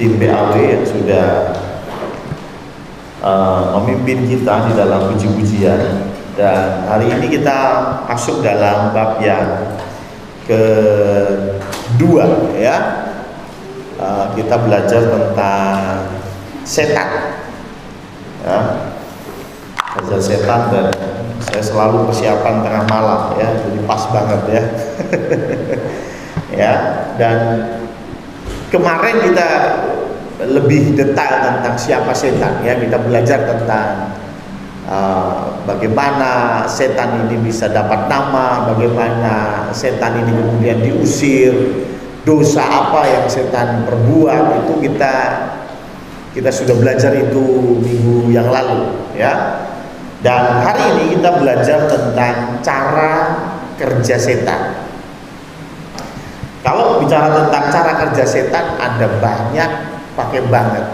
tim PAW yang sudah memimpin kita di dalam puji-pujian. Dan hari ini kita masuk dalam bab yang kedua, ya. Kita belajar tentang setan, ya. Belajar setan, dan saya selalu persiapan tengah malam, ya, jadi pas banget, ya. Ya, dan kemarin kita lebih detail tentang siapa setan, ya. Kita belajar tentang bagaimana setan ini bisa dapat nama, bagaimana setan ini kemudian diusir, dosa apa yang setan perbuat, itu kita sudah belajar itu minggu yang lalu, ya. Dan hari ini kita belajar tentang cara kerja setan. Kalau bicara tentang cara kerja setan, ada banyak pakai banget,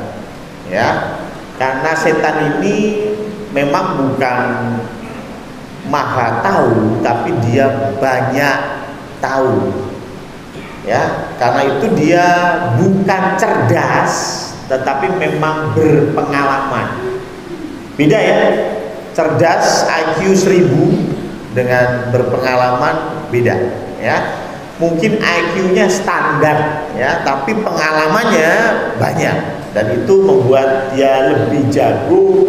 ya. Karena setan ini memang bukan maha tahu, tapi dia banyak tahu, ya. Karena itu dia bukan cerdas, tetapi memang berpengalaman. Beda, ya. Cerdas IQ 1000 dengan berpengalaman beda, ya. Mungkin IQ-nya standar, ya, tapi pengalamannya banyak, dan itu membuat dia lebih jago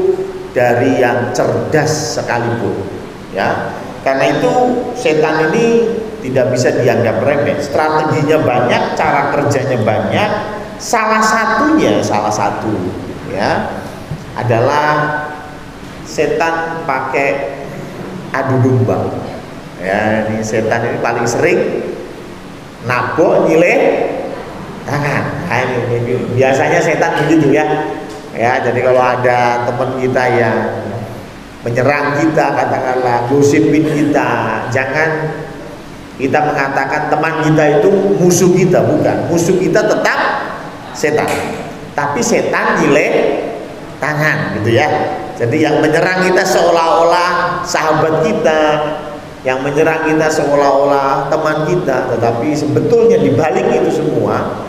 dari yang cerdas sekalipun, ya. Karena itu setan ini tidak bisa dianggap remeh. Strateginya banyak, cara kerjanya banyak. Salah satu, ya, adalah setan pakai adu domba. Ya, ini setan ini paling sering nabok nyileh tangan. Nah, ini biasanya setan begitu, ya. Ya, jadi kalau ada teman kita yang menyerang kita, katakanlah gosipin kita, jangan kita mengatakan teman kita itu musuh kita, bukan. Musuh kita tetap setan, tapi setan nyileh tangan, gitu, ya. Jadi yang menyerang kita seolah-olah sahabat kita, yang menyerang kita seolah-olah teman kita, tetapi sebetulnya di balik itu semua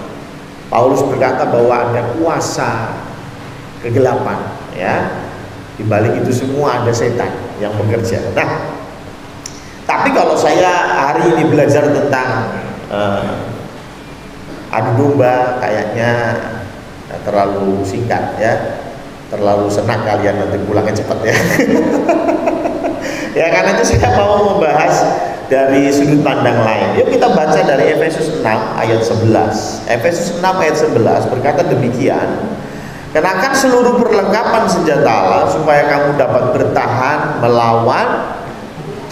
Paulus berkata bahwa ada kuasa kegelapan, ya. Di balik itu semua ada setan yang bekerja. Nah, tapi kalau saya hari ini belajar tentang adu domba, kayaknya terlalu singkat, ya. Terlalu senang kalian nanti pulangnya cepat, ya. Ya, karena itu saya mau membahas dari sudut pandang lain. Yuk kita baca dari Efesus 6 ayat 11. Efesus 6 ayat 11 berkata demikian: kenakan seluruh perlengkapan senjata Allah supaya kamu dapat bertahan melawan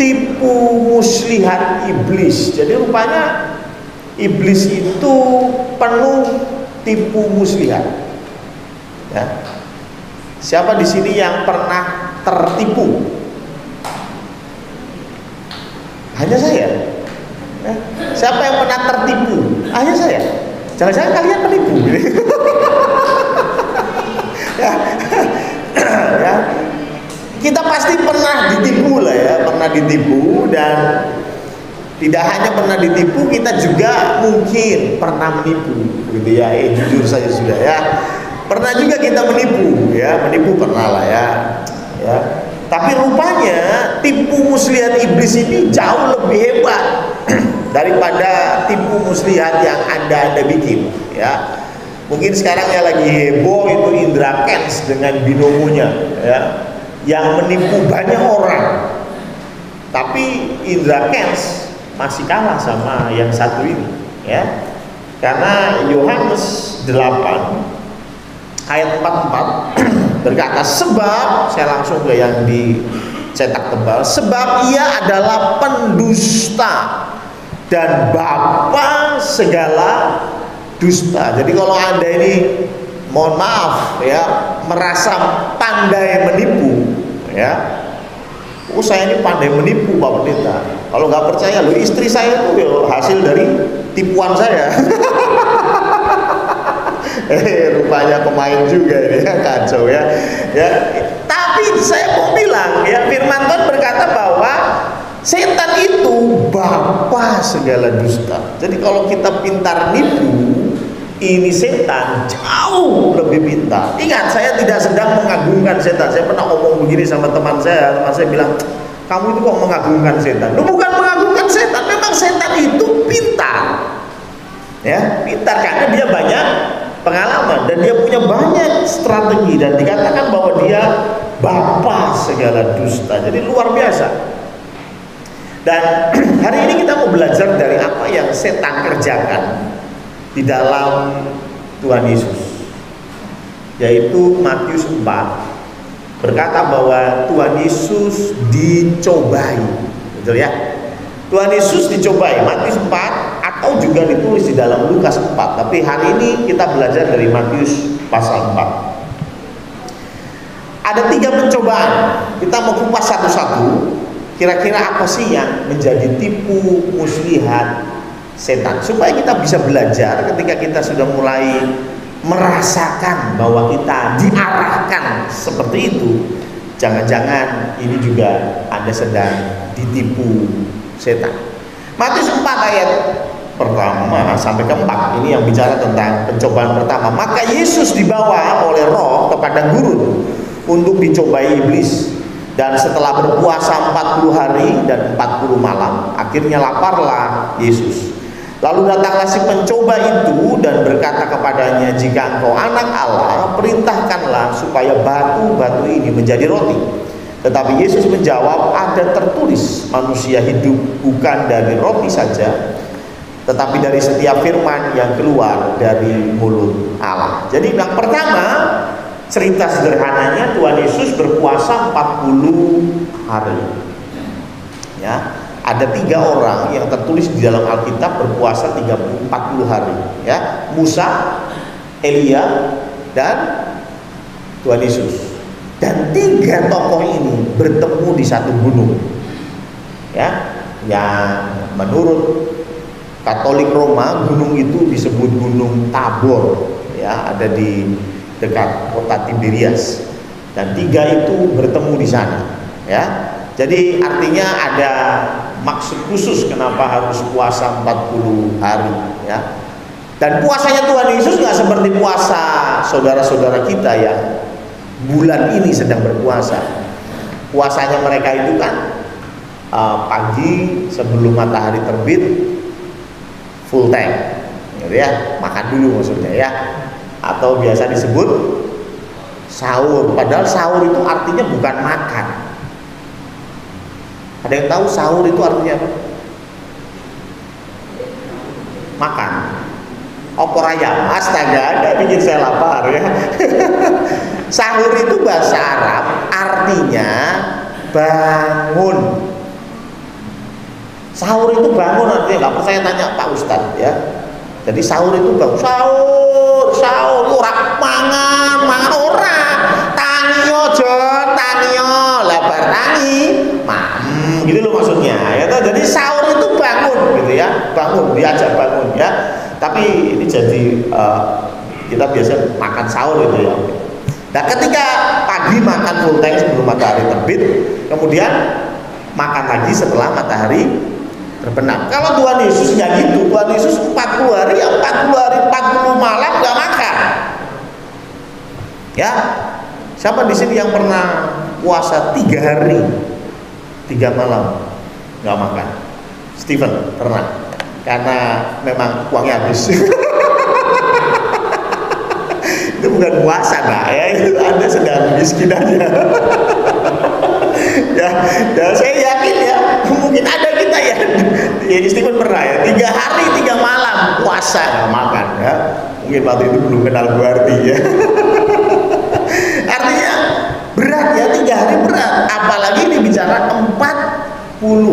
tipu muslihat iblis. Jadi rupanya iblis itu penuh tipu muslihat, ya. Siapa di sini yang pernah tertipu? Hanya saya. Ya. Siapa yang pernah tertipu? Hanya saya. Jangan-jangan kalian menipu. Ya. Ya. Kita pasti pernah ditipu lah, ya, pernah ditipu, dan tidak hanya pernah ditipu, kita juga mungkin pernah menipu, gitu, ya. Jujur saja sudah, ya. Pernah juga kita menipu, ya, menipu pernah lah, ya. Ya. Tapi rupanya tipu muslihat iblis ini jauh lebih hebat daripada tipu muslihat yang Anda bikin, ya. Mungkin sekarang yang lagi heboh itu Indra Kents dengan binomonya, ya, yang menipu banyak orang. Tapi Indra Kents masih kalah sama yang satu ini, ya. Karena Yohanes 8 ayat 44 berkata, sebab, saya langsung ke yang dicetak tebal, sebab ia adalah pendusta dan bapa segala dusta. Jadi kalau Anda ini, mohon maaf, ya, merasa pandai menipu, ya, oh saya ini pandai menipu Pak Pendeta. Kalau nggak percaya, loh, istri saya itu hasil dari tipuan saya. Rupanya pemain juga ini, ya, kacau, ya. Ya, tapi saya mau bilang, ya, firman Tuhan berkata bahwa setan itu bapa segala dusta. Jadi kalau kita pintar nipu, Ini setan jauh lebih pintar. Ingat, saya tidak sedang mengagungkan setan. Saya pernah ngomong begini sama teman saya bilang, kamu itu kok mengagungkan setan? Lu bukan mengagungkan setan, memang setan itu pintar. Ya, pintar karena dia banyak pengalaman dan dia punya banyak strategi, dan dikatakan bahwa dia bapa segala dusta. Jadi luar biasa. Dan hari ini kita mau belajar dari apa yang setan kerjakan di dalam Tuhan Yesus, yaitu Matius 4 berkata bahwa Tuhan Yesus dicobai, betul ya? Tuhan Yesus dicobai, Matius 4, atau juga ditulis di dalam Lukas 4. Tapi hari ini kita belajar dari Matius pasal 4. Ada 3 pencobaan. Kita mau kupas satu-satu. Kira-kira apa sih yang menjadi tipu muslihat setan, supaya kita bisa belajar ketika kita sudah mulai merasakan bahwa kita diarahkan seperti itu. Jangan-jangan ini juga Anda sedang ditipu setan. Matius 4 ayat pertama sampai keempat ini yang bicara tentang pencobaan pertama. Maka Yesus dibawa oleh Roh kepada gurun untuk dicobai iblis. Dan setelah berpuasa 40 hari dan 40 malam, akhirnya laparlah Yesus. Lalu datanglah si pencoba itu dan berkata kepadanya, jika engkau anak Allah, perintahkanlah supaya batu-batu ini menjadi roti. Tetapi Yesus menjawab, ada tertulis, manusia hidup bukan dari roti saja, tetapi dari setiap firman yang keluar dari mulut Allah. Jadi yang pertama, cerita sederhananya, Tuhan Yesus berpuasa 40 hari. Ya, ada 3 orang yang tertulis di dalam Alkitab berpuasa 40 hari. Ya, Musa, Elia, dan Tuhan Yesus. Dan 3 tokoh ini bertemu di satu gunung. Ya, yang menurut Katolik Roma, gunung itu disebut Gunung Tabor. Ya, ada di dekat kota Tiberias, dan 3 itu bertemu di sana. Ya, jadi artinya ada maksud khusus kenapa harus puasa 40 hari. Ya, dan puasanya Tuhan Yesus nggak seperti puasa saudara-saudara kita yang bulan ini sedang berpuasa. Puasanya mereka itu kan pagi sebelum matahari terbit full tank, gitu ya, makan dulu maksudnya ya. Atau biasa disebut sahur, padahal sahur itu artinya bukan makan. Ada yang tahu sahur itu artinya apa? Makan. Opor ayam, astaga, ada bikin saya lapar ya. Sahur itu bahasa Arab artinya bangun. Sahur itu bangun artinya, nggak percaya tanya Pak Ustadz ya. Jadi sahur itu bang, sahur ora mangan ora. Tangio jon, tangio lebar tangi, gitu loh maksudnya. Ya, jadi sahur itu bangun gitu ya, bangun, diajak bangun ya. Tapi ini jadi kita biasa makan sahur itu ya. Nah, ketika pagi makan full tank sebelum matahari terbit, kemudian makan lagi setelah matahari terbenam. Kalau Tuhan Yesus nggak gitu, Tuhan Yesus 40 hari, 40 malam nggak makan. Ya, siapa di sini yang pernah puasa 3 hari, 3 malam nggak makan? Steven pernah, karena memang uangnya habis. Itu bukan puasa, nah ya, itu Anda sedang miskin aja. Ya, dan saya yakin ya, mungkin ada kita ya, Steven pernah ya, 3 hari 3 malam puasa nggak makan ya. Mungkin waktu itu belum kenal Guardi ya. Artinya berat ya, 3 hari berat. Apalagi ini bicara 40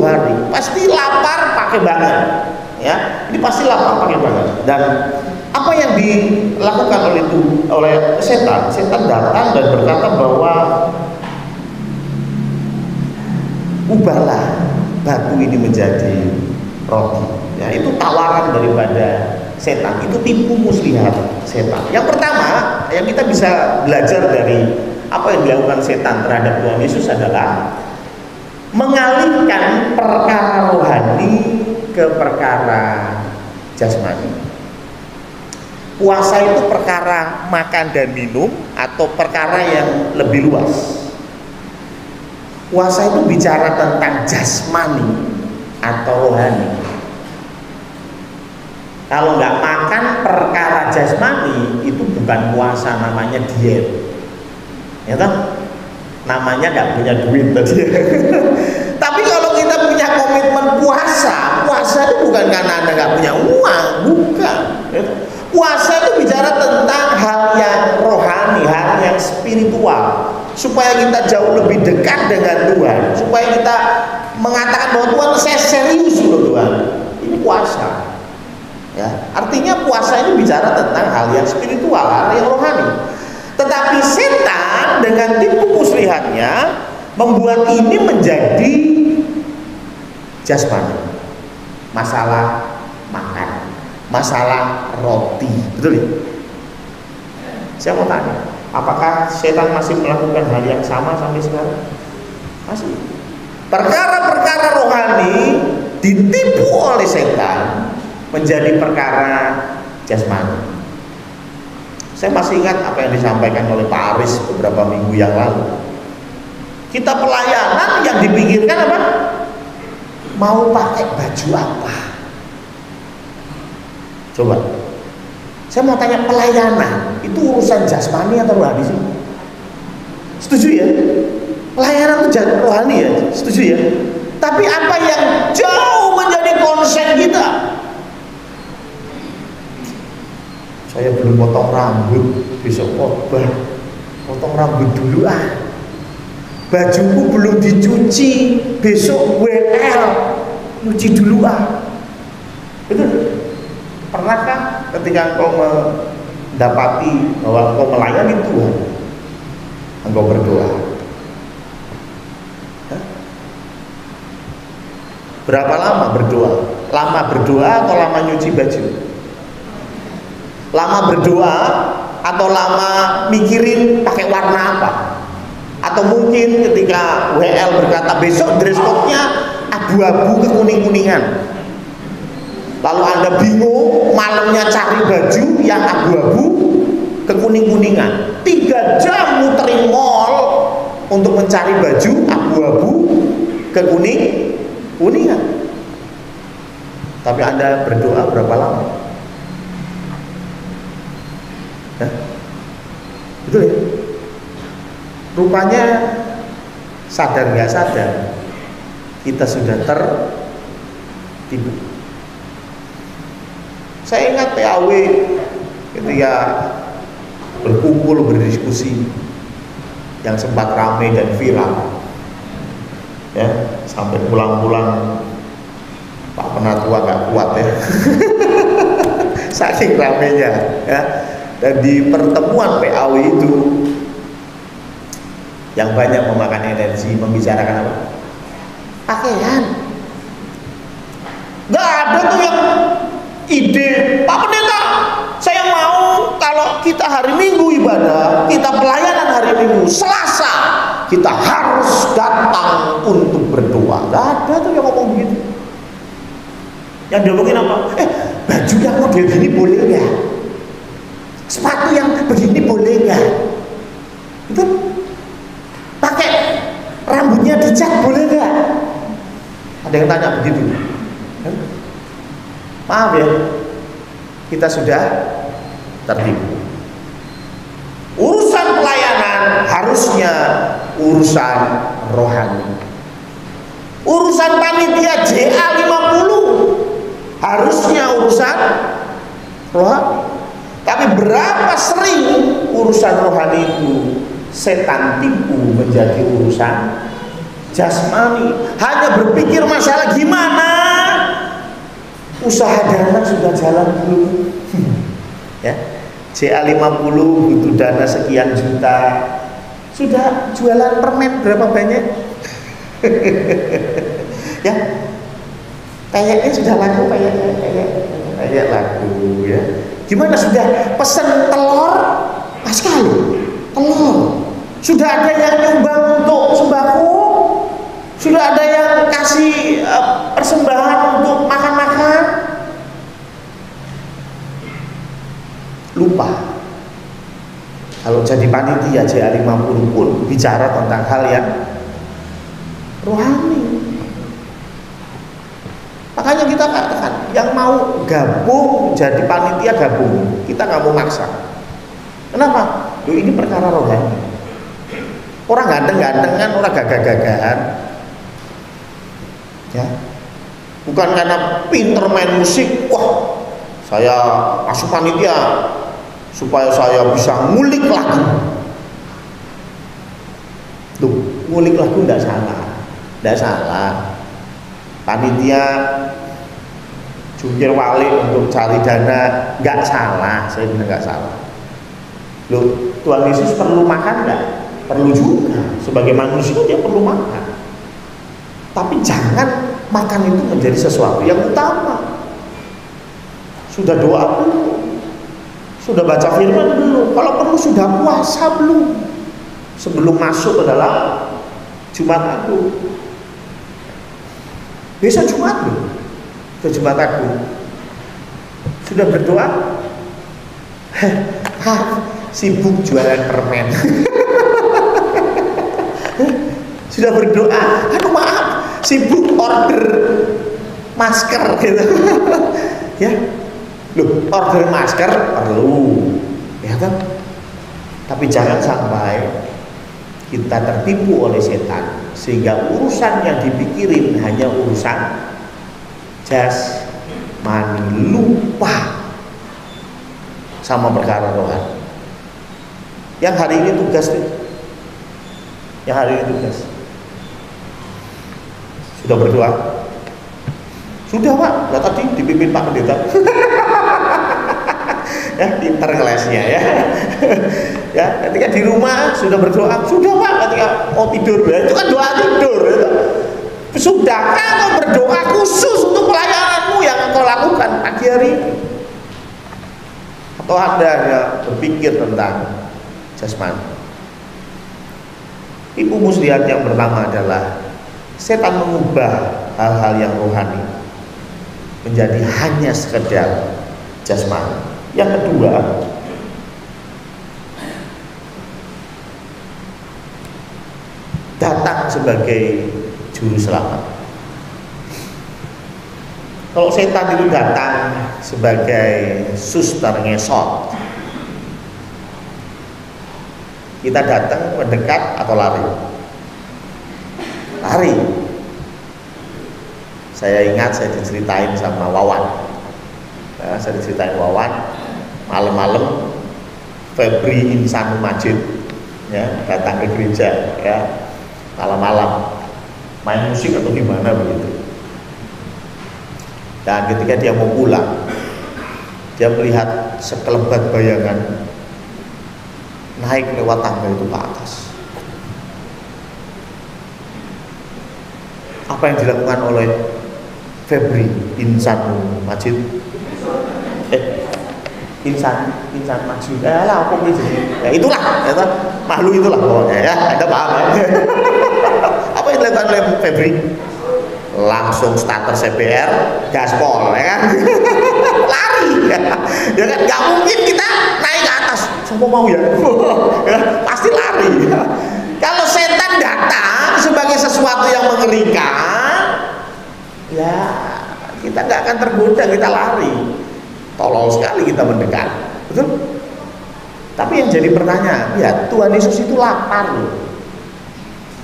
hari, pasti lapar pakai banget ya. Ini pasti lapar pakai banget. Dan apa yang dilakukan oleh setan? Setan datang dan berkata bahwa ubahlah batu ini menjadi roti. Ya, itu tawaran daripada setan. Itu tipu muslihat setan. Yang pertama yang kita bisa belajar dari apa yang dilakukan setan terhadap Tuhan Yesus adalah mengalihkan perkara rohani ke perkara jasmani. puasa itu perkara makan dan minum atau perkara yang lebih luas? Puasa itu bicara tentang jasmani atau rohani. Kalau nggak makan perkara jasmani itu bukan puasa, namanya diet. Ya toh? Namanya nggak punya duit tadi. Tapi kalau kita punya komitmen puasa, puasa itu bukan karena Anda nggak punya uang, bukan. Puasa itu bicara tentang hal yang rohani, hal yang spiritual, supaya kita jauh lebih dekat dengan Tuhan, supaya kita mengatakan bahwa Tuhan, saya serius loh Tuhan. Ini puasa. Ya, artinya puasa ini bicara tentang hal yang spiritual, hal yang rohani. Tetapi setan dengan tipu muslihatnya membuat ini menjadi jasmani. Masalah makan, masalah roti, betul ya? Saya mau tanya, apakah setan masih melakukan hal yang sama sampai sekarang? Masih. Perkara-perkara rohani ditipu oleh setan menjadi perkara jasmani. Saya masih ingat apa yang disampaikan oleh Pak Aris beberapa minggu yang lalu. Kita pelayanan yang dipikirkan apa? Mau pakai baju apa? Coba. Saya mau tanya, pelayanan itu urusan jasmani atau rohani sih? Setuju ya? Pelayanan itu rohani ya? Setuju ya? Tapi apa yang jauh menjadi konsen kita? Saya belum potong rambut, besok khotbah. Potong rambut dulu ah. Bajuku belum dicuci, besok WL, nyuci dulu ah. Betul? Pernahkah ketika engkau mendapati bahwa engkau melayani Tuhan, engkau berdoa? Hah? Berapa lama berdoa? Lama berdoa atau lama nyuci baju? Lama berdoa atau lama mikirin pakai warna apa? Atau mungkin ketika WL berkata besok dress code-nya abu-abu ke kuning-kuningan, lalu Anda bingung malamnya cari baju yang abu-abu ke kuning-kuningan, 3 jam muterin mall untuk mencari baju abu-abu ke kuning-kuningan. Tapi Anda berdoa berapa lama? Hah? Betul ya? Rupanya sadar nggak sadar kita sudah tertipu. Saya ingat PAW ketika berkumpul berdiskusi yang sempat ramai dan viral, ya, sampai pulang-pulang Pak Penatua nggak kuat ya, saking ramainya ya. Dan di pertemuan PAW itu yang banyak memakan energi membicarakan apa? Pakaian. Nggak ada tuh yang ide, Pak Pendeta, saya mau kalau kita hari Minggu ibadah, kita pelayanan hari Minggu, Selasa kita harus datang untuk berdoa. Nggak ada tuh yang ngomong begitu. Yang diomongin apa? Baju yang model gini boleh nggak? Sepatu yang begini boleh nggak? Itu pakai rambutnya dicat boleh nggak? Ada yang tanya begitu. Maaf ya, kita sudah tertipu. Urusan pelayanan harusnya urusan rohani. Urusan panitia JA 50 harusnya urusan rohani. Tapi berapa sering urusan rohani itu setan tipu menjadi urusan jasmani. Hanya berpikir masalah gimana usaha dana sudah jalan belum. Ya, JA 50 butuh dana sekian juta, sudah jualan permen berapa banyak? Ya, kayaknya sudah laku, kayak laku ya. Gimana sudah pesen telur? Pas kali telur. Sudah ada yang nyumbang untuk sembako, sudah ada yang kasih persembahan untuk makan-makan. Kalau jadi panitia JA50 pun bicara tentang hal yang rohani. Makanya kita katakan yang mau gabung jadi panitia gabung, kita nggak mau maksa. Kenapa? Loh, ini perkara rohani. Orang ganteng-gantengan, orang gagah-gagahan, ya. Bukan karena pinter main musik, wah saya masuk panitia supaya saya bisa ngulik lagu. Tuh, ngulik lagu tidak salah. Panitia jungkir balik untuk cari dana nggak salah, saya bilang nggak salah. Loh, Tuhan Yesus perlu makan nggak? Perlu juga. Sebagai manusia dia perlu makan. Tapi jangan makan itu menjadi sesuatu yang utama. Sudah doa belum? Sudah baca firman belum? Kalau perlu sudah puasa belum? Sebelum masuk ke dalam Jumat Agung. Besok Jumat loh, ke Jumat Agung. Sudah berdoa? Sibuk jualan permen. Sudah berdoa? Aduh maaf, sibuk order masker gitu. Ya, loh, order masker perlu, ya kan? Tapi jangan sampai kita tertipu oleh setan sehingga urusan yang dipikirin hanya urusan jasmani, lupa sama perkara rohani. Yang hari ini tugas nih, yang hari ini tugas sudah berdoa? Sudah Pak, nah, tadi dipimpin Pak Pendeta. Ya, pinter ngelesnya ya. Ya, ketika di rumah sudah berdoa, sudah Pak, ketika mau tidur ya, itu kan doa tidur gitu. Sudahkah kau berdoa khusus untuk pelayananmu yang engkau lakukan pagi hari ini? Atau Anda hanya berpikir tentang jasmani? Ibu muslihat yang pertama adalah setan mengubah hal-hal yang rohani menjadi hanya sekedar jasmani. Yang kedua, datang sebagai juru selamat. Kalau setan itu datang sebagai suster ngesot, kita datang mendekat atau lari? Lari. Saya ingat saya diceritain sama Wawan. Ya, saya diceritain Wawan, malam-malam Febri Insanu Majid ya datang ke gereja ya malam-malam main musik atau gimana begitu. Dan ketika dia mau pulang, dia melihat sekelebat bayangan naik lewat tangga itu ke atas. Apa yang dilakukan oleh Febri Insanu Majid? Insan Majid. Lah apa gitu? Ya itulah, ya, makhluk itulah pokoknya ya. Ada paham ya? Apa yang dilakukan oleh Febri? Langsung starter CBR, gaspol, ya kan? Lari, ya kan? Gak mungkin kita naik ke atas. Siapa mau ya? Ya pasti lari. Kalau setan datang sebagai sesuatu yang mengerikan, ya kita nggak akan tergoda, kita lari. Tolol sekali kita mendekat, betul? Tapi yang jadi pertanyaan, ya Tuhan Yesus itu lapar loh.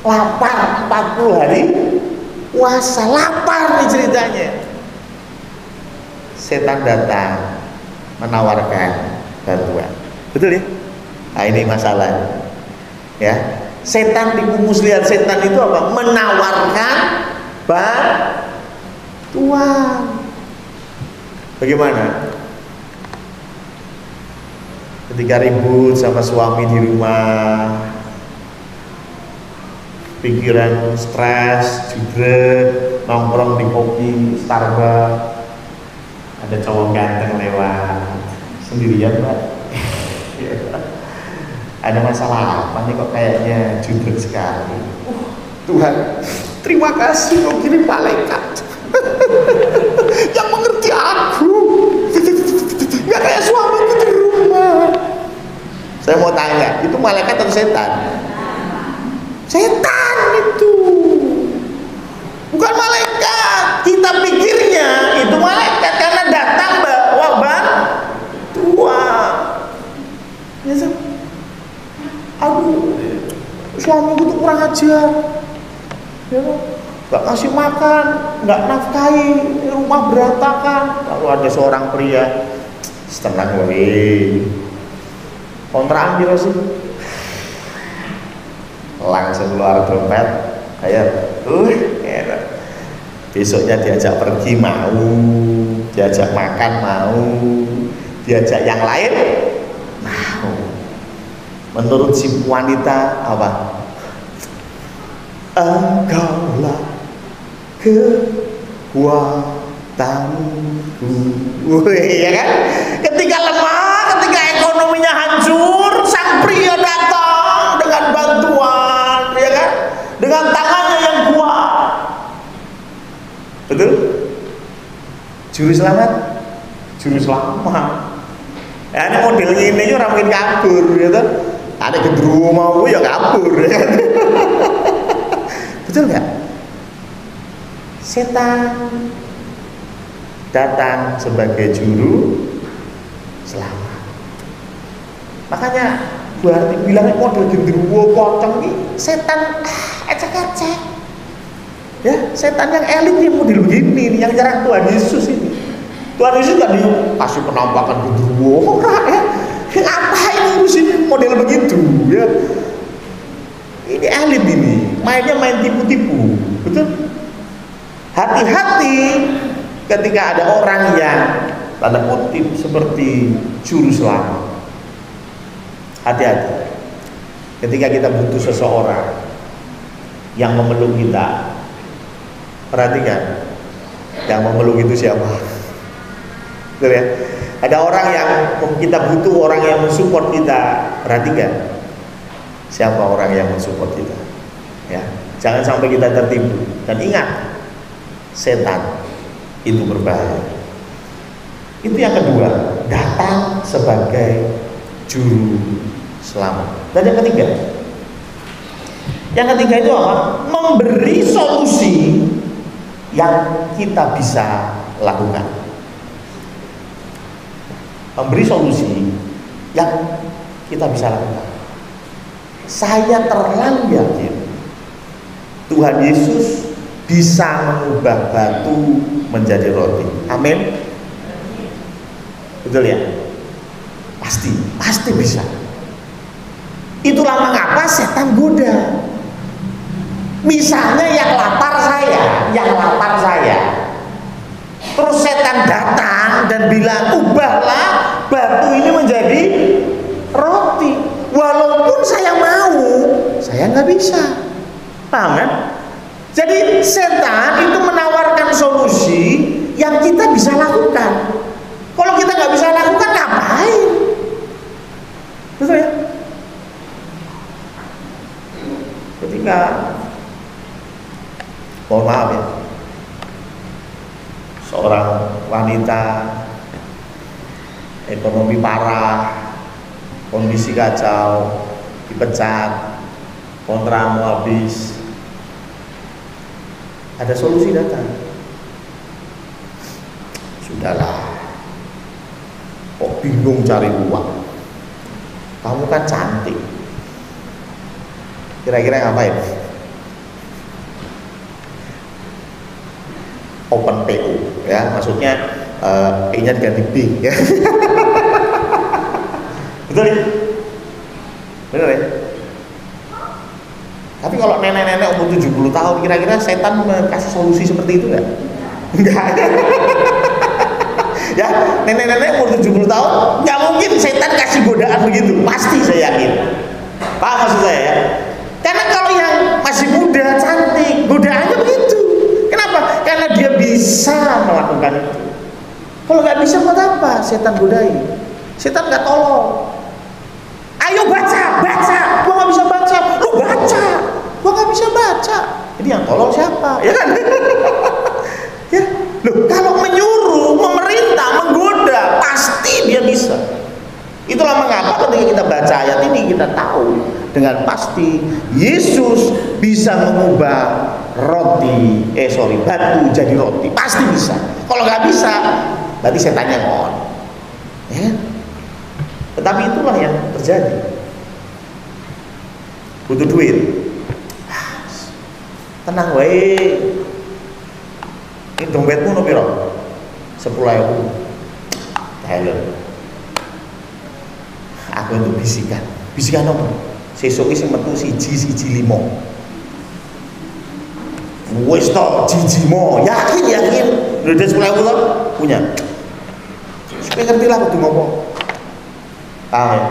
Lapar 40 hari puasa, lapar nih ceritanya. Setan datang menawarkan bantuan, betul ya? Nah ini masalahnya ya. Setan dikumus, lihat setan itu apa? Menawarkan bantuan. Bagaimana? Ketika ribut sama suami di rumah, pikiran stres, judret, nongkrong di kopi Starbucks, ada cowok ganteng lewat, sendirian Mbak. Ada masalah apa nih kok kayaknya judret sekali? Tuhan, terima kasih kau kirim malaikat yang mengerti aku. Gak kayak suamiku di rumah. Saya mau tanya, itu malaikat atau setan? Setan itu, bukan malaikat. Kita pikirnya itu malaikat karena datang bawa bantuan. Ya, aduh, suamiku tuh kurang ajar, ya, nggak ngasih makan, nggak nafkahi, rumah berantakan. Lalu ada seorang pria, tenang weh, kontrakan dia sih, langsung keluar dompet, ayo, enak. Besoknya diajak pergi mau, diajak makan mau, diajak yang lain mau. Menurut si wanita apa? Engkaulah kekuatanku. Ya kan? Ketika lemah, ketika ekonominya hancur, sang pria datang dengan bantuan, ya kan? Dengan tangannya yang kuat. Betul? Juru selamat, juru selamat. Ya, ini modelnya ini orang mungkin kabur, gitu. Ada gendruwo mau ya kabur, ya kan? Betul nggak? Setan datang sebagai juru selamat. Makanya berarti bilangnya model gendruwo pocong ini setan ecek-ecek. Ya, setan yang elit yang model begini nih, yang nyerang Tuhan Yesus ini. Tuhan Yesus kan dikasih penampakan gendruwo, ya. Ngapain ngurusin model begitu, ya? Ini elit ini, mainnya main tipu-tipu, betul? Hati-hati ketika ada orang yang tanda kutip seperti juru selamat. Hati-hati ketika kita butuh seseorang yang memeluk kita. Perhatikan, yang memeluk itu siapa? Betul ya? Ada orang yang kita butuh, orang yang mensupport kita. Perhatikan, siapa orang yang mensupport kita, ya. Jangan sampai kita tertipu. Dan ingat, setan itu berbahaya. Itu yang kedua, datang sebagai juru selamat. Dan yang ketiga itu apa? Memberi solusi yang kita bisa lakukan. Memberi solusi yang kita bisa lakukan. Saya terlalu yakin Tuhan Yesus bisa mengubah batu menjadi roti. Amin. Betul ya? Pasti bisa. Itulah mengapa setan goda. Misalnya yang lapar saya. Terus setan datang dan bilang, ubahlah batu ini menjadi roti. Walaupun saya mau, saya nggak bisa. Paham kan? Jadi setan itu menawarkan solusi yang kita bisa lakukan. Kalau kita nggak bisa lakukan, ngapain? Betul ya? Ketika, mohon maaf ya, seorang wanita ekonomi parah, kondisi kacau, dipecat, kontrakmu habis, ada solusi datang. Sudahlah, kok bingung cari uang? Kamu kan cantik. Kira-kira ngapain? Open PO, ya, maksudnya E-nya diganti B, ya. Betul ya? Bener ya? Tapi kalau nenek-nenek umur 70 tahun, kira-kira setan kasih solusi seperti itu nggak? Enggak. Ya, nenek-nenek umur 70 tahun, nggak mungkin setan kasih godaan begitu. Pasti saya yakin. Paham maksud saya ya? Karena kalau yang masih muda, cantik, godaannya begitu. Kenapa? Karena dia bisa melakukan itu. Kalau nggak bisa, buat apa setan godai? Setan nggak tolong. Ayo baca. Gua nggak bisa baca. Lu baca. Gua nggak bisa baca. Jadi yang tolong siapa? Ya kan? Ya. Loh, kalau menyuruh, memerintah, menggoda, pasti dia bisa. Itulah mengapa ketika kita baca ayat ini, kita tahu dengan pasti Yesus bisa mengubah batu jadi roti. Pasti bisa. Kalau nggak bisa, berarti setannya on. Ya. Tetapi itulah yang terjadi. Butuh duit. Tenang wae. Ini dompetmu no piro? 10.000. Halo. Aku itu bisikan. Bisikan apa? Sesuk sing metu siji 5. Wis to jijimo. Yakin. Udah 10.000 to punya. Supaya ngerti lah kudu ngopo. Paham ya?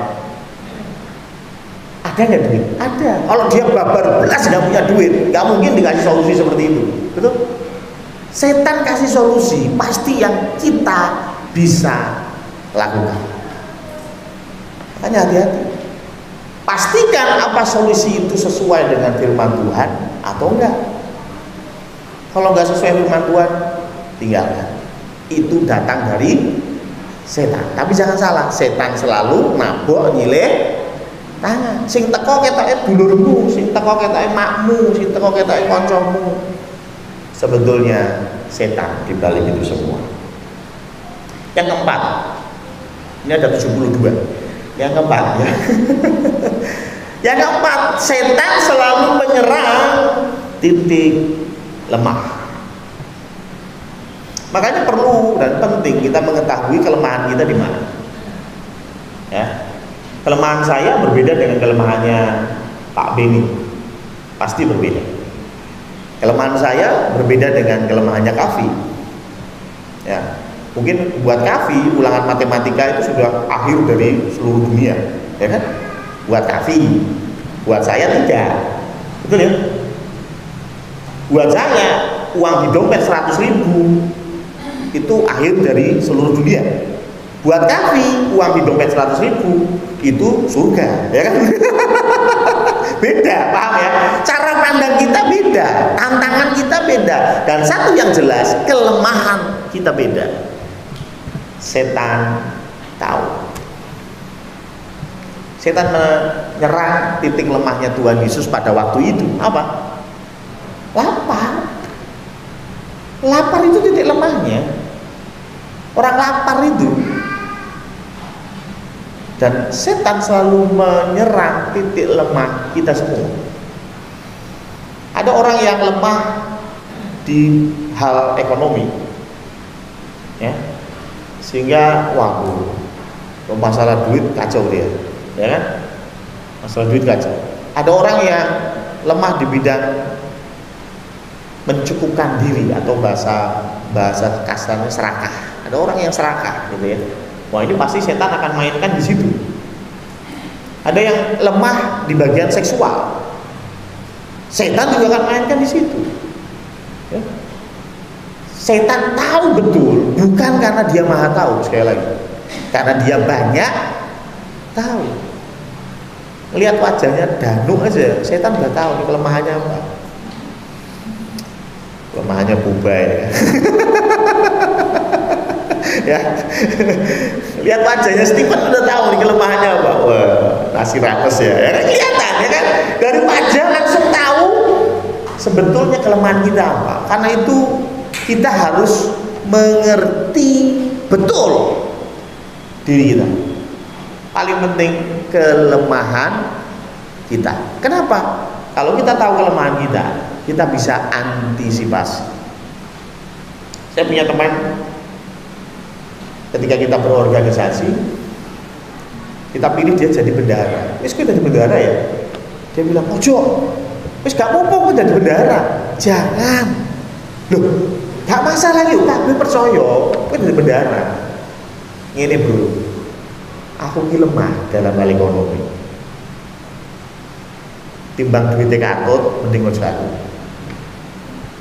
Ada nggak duit? Ada. Kalau dia babar belas nggak punya duit, nggak mungkin dikasih solusi seperti itu. Betul? Setan kasih solusi pasti yang kita bisa lakukan. Makanya hati-hati. Pastikan apa solusi itu sesuai dengan firman Tuhan atau enggak. Kalau enggak sesuai firman Tuhan, tinggalkan. Itu datang dari setan. Tapi jangan salah, setan selalu nabok nyileh tangan. Sing teko ketoke dulurmu, sing teko ketoke makmu, sing teko ketoke kancamu. Sebetulnya setan di balik itu semua. Yang keempat, ini ada 72. Yang keempat ya. Yang keempat, setan selalu menyerang titik lemah. Makanya perlu dan penting kita mengetahui kelemahan kita di mana. Ya. Kelemahan saya berbeda dengan kelemahannya Pak Beni. Pasti berbeda. Kelemahan saya berbeda dengan kelemahannya Kavi. Ya. Mungkin buat Kavi ulangan matematika itu sudah akhir dari seluruh dunia, ya kan? Buat Kavi, buat saya tidak. Betul ya? Buat saya uang di dompet 100.000 itu akhir dari seluruh dunia. Buat Kavi uang di dompet 100.000 itu surga, ya kan? Beda, paham ya? Cara pandang kita beda, tantangan kita beda, dan satu yang jelas, kelemahan kita beda. Setan tahu. Setan menyerang titik lemahnya Tuhan Yesus pada waktu itu. Apa? Lapar. Lapar itu titik lemahnya. Orang lapar itu. Dan setan selalu menyerang titik lemah kita semua. Ada orang yang lemah di hal ekonomi, ya, sehingga masalah duit kacau dia, ya kan? Masalah duit kacau. Ada orang yang lemah di bidang mencukupkan diri atau bahasa kasarnya serakah. Ada orang yang serakah, gitu ya. Wah, ini pasti setan akan mainkan di situ. Ada yang lemah di bagian seksual, setan juga akan mainkan di situ. Ya. Setan tahu betul, bukan karena dia maha tahu, sekali lagi, karena dia banyak tahu. Lihat wajahnya Danu aja, setan udah tahu nih kelemahannya apa. Kelemahannya Bubay. Ya, lihat wajahnya Stephen udah tahu nih kelemahannya apa. Wah, nasi rames ya, kelihatan ya kan, dari wajah langsung tahu sebetulnya kelemahan kita apa. Karena itu kita harus mengerti betul diri kita. Paling penting kelemahan kita. Kenapa? Kalau kita tahu kelemahan kita, kita bisa antisipasi. Saya punya teman, ketika kita berorganisasi, kita pilih dia jadi bendahara. Wis kowe jadi bendahara ya? Dia bilang, "Ojo. Wis gak apa-apa kowe jadi bendahara." Jangan. Loh, gak masalah yuk, kabeh percaya kowe jadi bendahara. Ngene, Bro. Aku ki lemah dalam hal ekonomi. Timbang duitnya katut, mending ojo aku.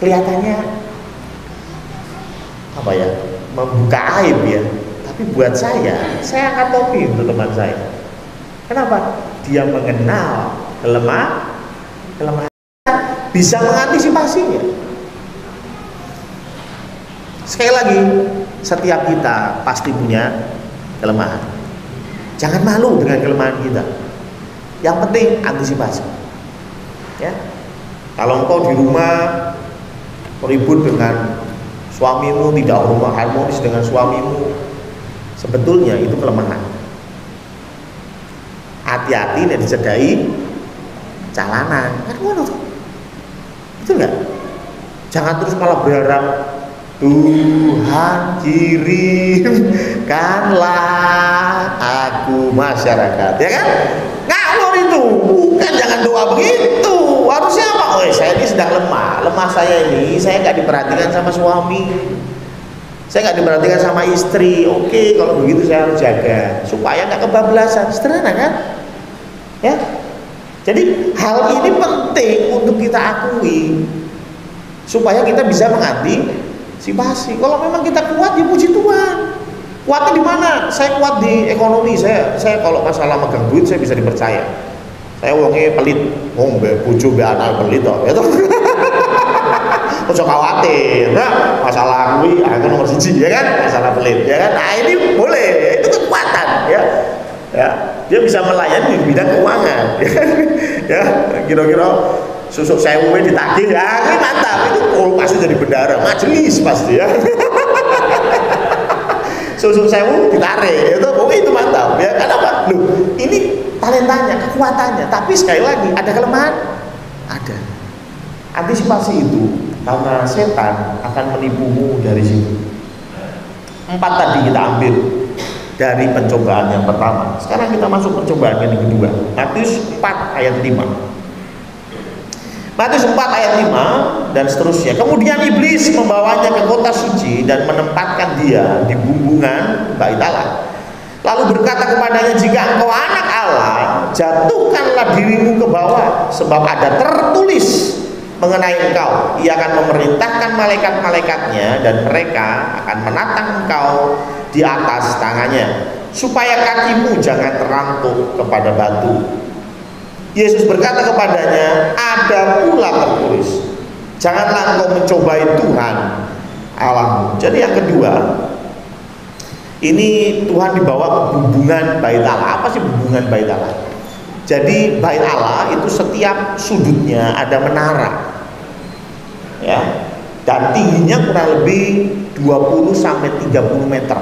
Kelihatannya apa ya? Membuka aib ya, tapi buat saya angkat topi untuk teman saya. Kenapa? Dia mengenal kelemahan, bisa mengantisipasinya. Sekali lagi, setiap kita pasti punya kelemahan. Jangan malu dengan kelemahan kita. Yang penting antisipasi. Ya. Kalau engkau di rumah ribut dengan suamimu, tidak harmonis dengan suamimu, sebetulnya itu kelemahan. Hati-hati nek dicedai calanan. Kan ngono tuh. Betul nggak? Jangan terus malah berharap Tuhan kirimkanlah aku masyarakat, ya kan? Ngawur itu, bukan, jangan doa begitu. Harusnya apa? Oh, saya ini sedang lemah saya ini, saya nggak diperhatikan sama suami, saya nggak diperhatikan sama istri. Oke, kalau begitu saya harus jaga supaya nggak kebablasan. Sederhana kan? Ya. Jadi hal ini penting untuk kita akui supaya kita bisa mengantisipasi. Kalau memang kita kuat, ya puji Tuhan. Kuatnya di mana? Saya kuat di ekonomi. Saya kalau masalah megang duit saya bisa dipercaya. Saya wongnya pelit, bojo be anak pelit toh. Ya toh. Ojo khawatir. Nah, masalah kuwi aku nomor 1 ya kan, masalah pelit ya kan. Nah, ini boleh. Itu kekuatan ya. Ya, dia bisa melayani di bidang keuangan ya kan. Ya, kira-kira susuk sewu ditagih, ya ini mantap, itu pasti jadi bendara majelis pasti ya. Susuk sewu ditarik, itu mantap ya. Kenapa? Loh, ini talentanya, kekuatannya, tapi sekali lagi ada kelemahan, ada. Antisipasi itu karena setan akan menipumu dari situ. 4 tadi kita ambil dari pencobaan yang pertama. Sekarang kita masuk pencobaan yang kedua. Matius 4 ayat 5. Matius 4 ayat 5 dan seterusnya. Kemudian iblis membawanya ke kota suci dan menempatkan dia di bumbungan bait Allah. Lalu berkata kepadanya, jika engkau anak Allah, jatuhkanlah dirimu ke bawah, sebab ada tertulis mengenai engkau, ia akan memerintahkan malaikat-malaikatnya dan mereka akan menatang engkau di atas tangannya, supaya kakimu jangan terantuk kepada batu. Yesus berkata kepadanya, ada pula tertulis, janganlah engkau mencobai Tuhan Allahmu. Jadi yang kedua, ini Tuhan dibawa ke bumbungan bait Allah. Apa sih bumbungan bait Allah? Jadi bait Allah itu setiap sudutnya ada menara, ya, dan tingginya kurang lebih 20 sampai 30 meter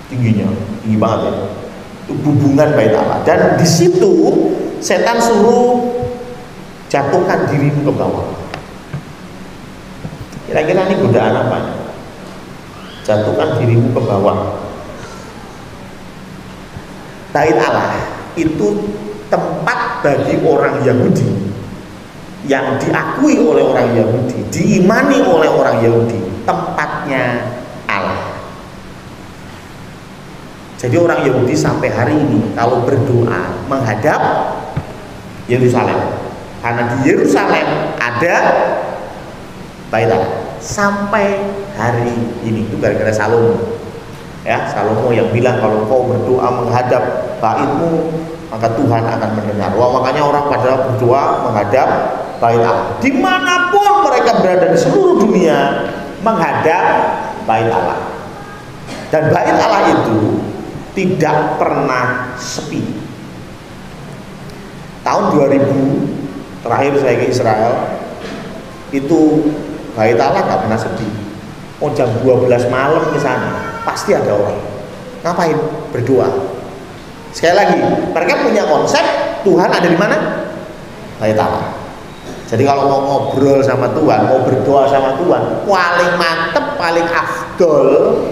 tingginya, tinggi banget ya. Itu bumbungan bait Allah. Dan di situ setan suruh jatuhkan dirimu ke bawah. Kira-kira ini godaan apa? Jatuhkan dirimu ke bawah. Bait Allah itu tempat bagi orang Yahudi yang diakui oleh orang Yahudi, diimani oleh orang Yahudi, tempatnya Allah. Jadi orang Yahudi sampai hari ini kalau berdoa menghadap Yerusalem, karena di Yerusalem ada bait Allah sampai hari ini. Itu gara-gara Salomo, ya, Salomo yang bilang kalau kau berdoa menghadap baitmu maka Tuhan akan mendengar. Wah, makanya orang pada berdoa menghadap bait Allah. Dimanapun mereka berada di seluruh dunia menghadap bait Allah. Dan bait Allah itu tidak pernah sepi. Tahun 2000 terakhir saya ke Israel, itu bait Allah nggak pernah sepi. Oh, jam 12 malam ke sana pasti ada orang. Ngapain? Berdoa. Sekali lagi, mereka punya konsep Tuhan ada di mana? Bait Allah. Jadi kalau mau ngobrol sama Tuhan, mau berdoa sama Tuhan, paling mantep, paling afdol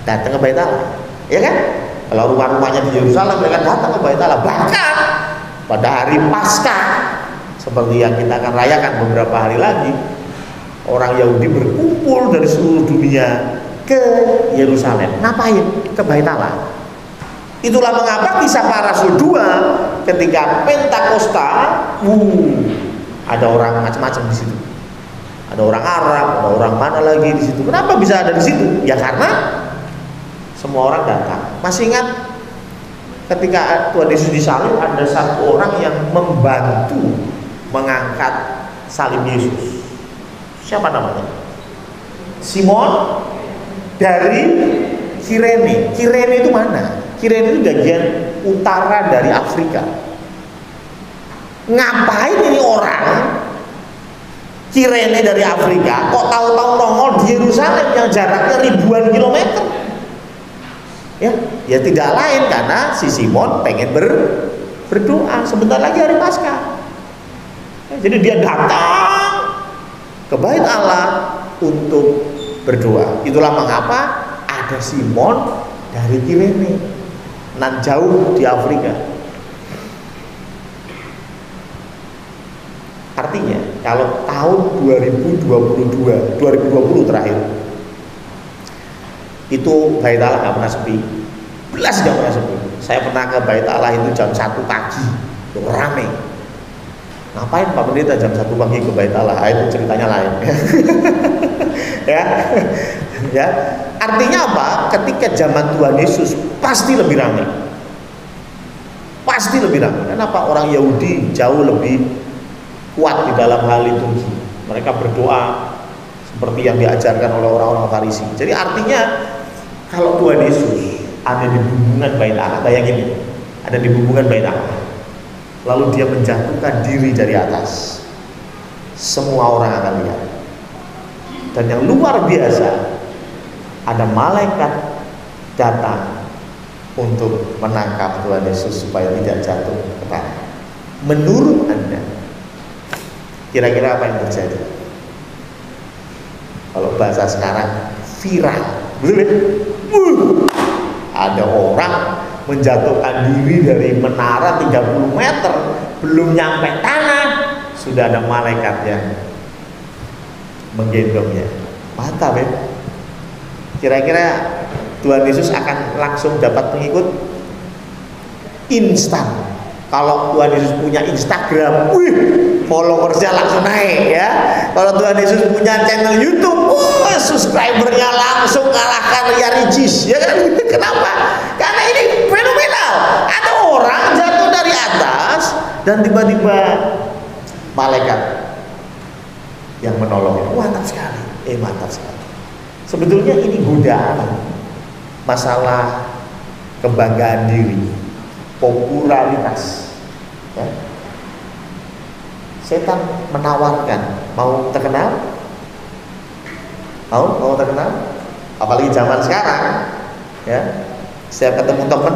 datang ke bait Allah. Ya kan? Kalau rumah-rumahnya di Yerusalem, mereka datang ke bait Allah. Bahkan pada hari Paskah, seperti yang kita akan rayakan beberapa hari lagi, orang Yahudi berkumpul dari seluruh dunia ke Yerusalem. Ngapain? Ke bait Allah. Itulah mengapa Kisah Para Rasul 2 ketika Pentakosta, ada orang macam-macam di situ. Ada orang Arab, ada orang mana lagi di situ. Kenapa bisa ada di situ? Ya karena semua orang datang. Masih ingat ketika Tuhan Yesus disalib, ada satu orang yang membantu mengangkat salib Yesus. Siapa namanya? Simon dari Kirene. Kirene itu mana? Kirene itu bagian utara dari Afrika. Ngapain ini orang Kirene dari Afrika kok tahu-tahu nongol di Yerusalem yang jaraknya ribuan kilometer? Ya tidak lain karena si Simon pengen berdoa sebentar lagi hari Paskah. Jadi dia datang ke Bait Allah untuk berdoa. Itulah mengapa ada Simon dari Kirene, nan jauh di Afrika. Artinya kalau tahun 2020 terakhir itu Bait Allah nggak pernah sepi, belas nggak pernah sepi. Saya pernah ke Bait Allah itu jam 1 pagi, rame. Ngapain Pak Pendeta jam 1 pagi ke Bait Allah? Itu ceritanya lain. ya. Artinya apa? Ketika zaman Tuhan Yesus pasti lebih ramai. Pasti lebih ramai. Kenapa? Orang Yahudi jauh lebih kuat di dalam hal liturgi. Mereka berdoa seperti yang diajarkan oleh orang-orang Farisi. Jadi artinya kalau Tuhan Yesus ada di bumbungan Bait Allah, bayangin ya, ada di bumbungan Bait Allah, lalu dia menjatuhkan diri dari atas, semua orang akan lihat. Dan yang luar biasa, ada malaikat datang untuk menangkap Tuhan Yesus supaya tidak jatuh ke tanah. Menurut Anda, kira-kira apa yang terjadi? Kalau bahasa sekarang, viral, betul ya? Ada orang menjatuhkan diri dari menara 30 meter, belum nyampe tanah, sudah ada malaikat yang menggendongnya. Mantap ya. Kira-kira Tuhan Yesus akan langsung dapat pengikut instan. Kalau Tuhan Yesus punya Instagram, followersnya langsung naik ya. Kalau Tuhan Yesus punya channel YouTube, subscribernya langsung kalahkan Ria Ricis, ya kan? Kenapa? Karena ini fenomenal. Ada orang jatuh dari atas dan tiba-tiba malaikat yang menolongnya. Mantap sekali. Mantap sekali. Sebetulnya ini godaan masalah kebanggaan diri, popularitas. Ya. Setan menawarkan, mau terkenal, mau terkenal, apalagi zaman sekarang, ya. Saya ketemu temen,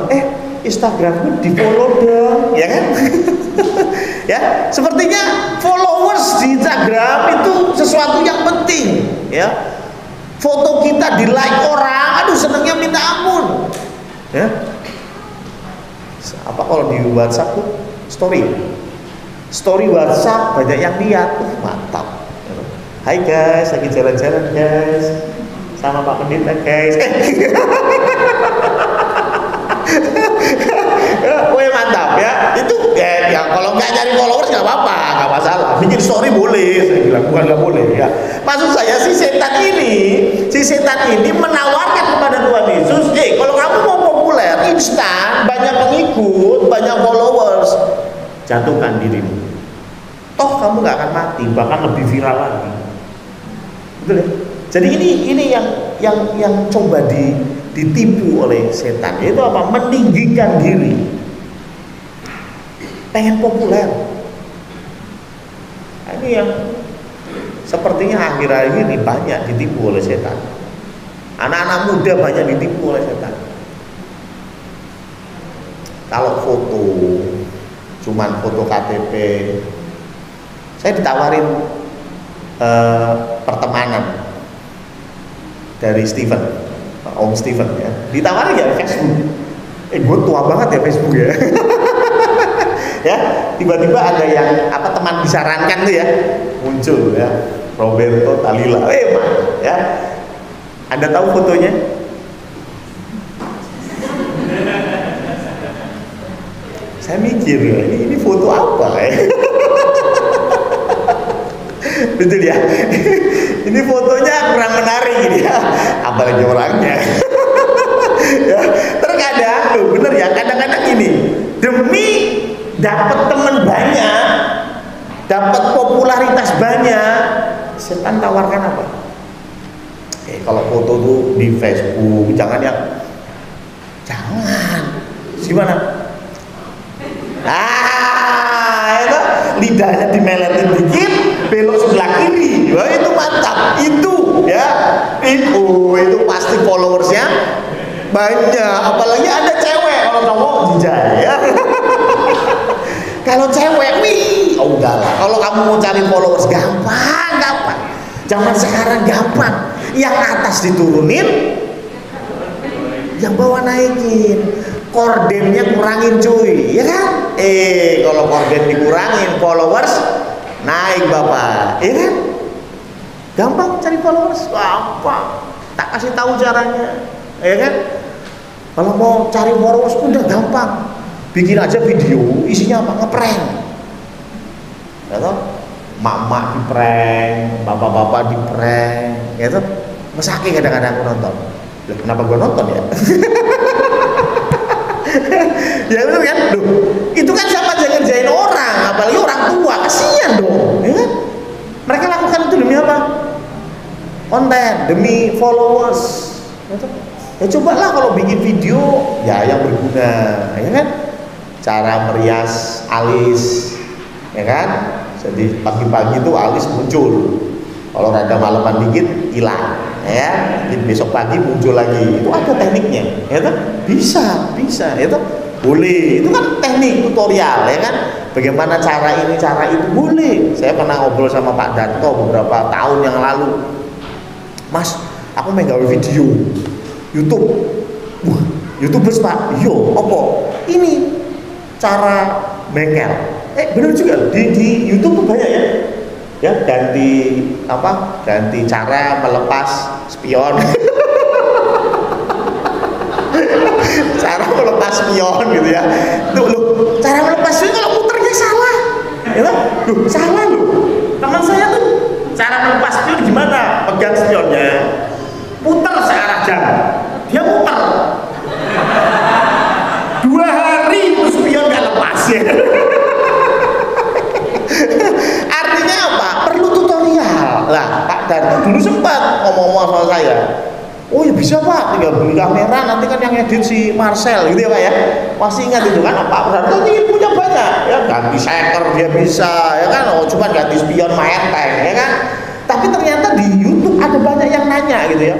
Instagramku di follow dong, ya kan? Ya, sepertinya followers di Instagram itu sesuatu yang penting, ya. Foto kita di like orang, aduh senengnya minta ampun, ya. Apa kalau di WhatsApp tuh story WhatsApp banyak yang lihat, mantap. Hai guys, lagi jalan-jalan guys, sama Pak Pendeta guys. Mantap ya. Itu ya kalau nggak nyari followers nggak apa-apa, nggak masalah. Bikin story boleh, saya bilang bukan nggak boleh ya. Maksud saya si setan ini menawarkan kepada Tuhan Yesus, kalau kamu mau populer, instan, banyak pengikut, banyak followers, jatuhkan dirimu. Toh kamu nggak akan mati, bahkan lebih viral lagi. Betul ya? Jadi ini yang coba ditipu oleh setan, yaitu apa? Meninggikan diri, pengen populer. Nah, ini yang sepertinya akhir-akhir ini banyak ditipu oleh setan. Anak-anak muda banyak ditipu oleh setan. Kalau foto, cuman foto KTP. Saya ditawarin pertemanan dari Om Steven ya. Ditawarin ya Facebook. Gue tua banget ya Facebook ya. Ya, tiba-tiba ada yang teman disarankan tuh ya, muncul ya, Roberto Talila. Ya. Anda tahu fotonya? Saya mikir, ini foto apa ya? Betul ya. Ini fotonya kurang menarik ini ya, apalagi orangnya. Ya, terkadang, bener ya, kadang-kadang gini, demi dapat teman banyak, dapat popularitas banyak, setan tawarkan apa? Kalau foto tuh di Facebook, Jangan. Gimana? Itu lidahnya dimeletin dikit, belok sebelah kiri. Wah, itu mantap. Itu ya. Itu pasti followersnya banyak. Apalagi ada cewek, kalau cowok jijai ya. Kalau cewek, udahlah. Kalau kamu mau cari followers gampang. Zaman sekarang gampang. Yang atas diturunin, yang bawah naikin. Kordennya kurangin cuy, ya kan? Kalau korden dikurangin, followers naik bapak, ya kan? Gampang cari followers, gampang. Tak kasih tahu caranya, ya kan? Kalau mau cari followers udah gampang. Bikin aja video, isinya apa? Ngeprank. Ya toh? Mak-mak di prank, bapak-bapak di prank, ya toh? Mesake kadang-kadang aku nonton. Loh, kenapa gua nonton ya? Ya betul kan? Duh, itu kan sama aja ngerjain orang, apalagi orang tua, kasihan dong, ya kan? Mereka lakukan itu demi apa? Konten, demi followers. Ya cobalah kalau bikin video ya yang berguna, ya kan? Cara merias alis, ya kan? Jadi pagi-pagi itu alis muncul. Kalau rada malaman dikit hilang, ya. Besok pagi muncul lagi. Itu ada tekniknya, ya kan? Bisa, ya kan? Boleh. Itu kan teknik tutorial, ya kan? Bagaimana cara ini, cara itu boleh. Saya pernah ngobrol sama Pak Darto beberapa tahun yang lalu. Mas, aku mau gawe video YouTube. Wah, YouTubers Pak. Yo, apa? Ini cara bengkel. Bener juga di YouTube tuh banyak ya. Ya, ganti cara melepas spion. Cara melepas spion gitu ya. Loh, cara melepas spion kalau muternya salah. Ya, loh, salah loh. Teman saya tuh cara melepas spion gimana? Pegang spionnya, putar searah jam. Dia muter. 2 hari itu spion gak lepas ya. Artinya apa? Perlu tutorial. Lah, Pak Dan dulu sempat ngomong-ngomong sama saya. Oh ya bisa Pak, tinggal beli kamera, nanti kan yang edit si Marcel gitu ya Pak ya. Masih ingat itu kan? Pak Berarti ini punya banyak. Ya ganti shaker dia bisa, ya kan? Oh cuma ganti spion enteng, ya kan? Tapi ternyata di YouTube ada banyak yang nanya gitu ya.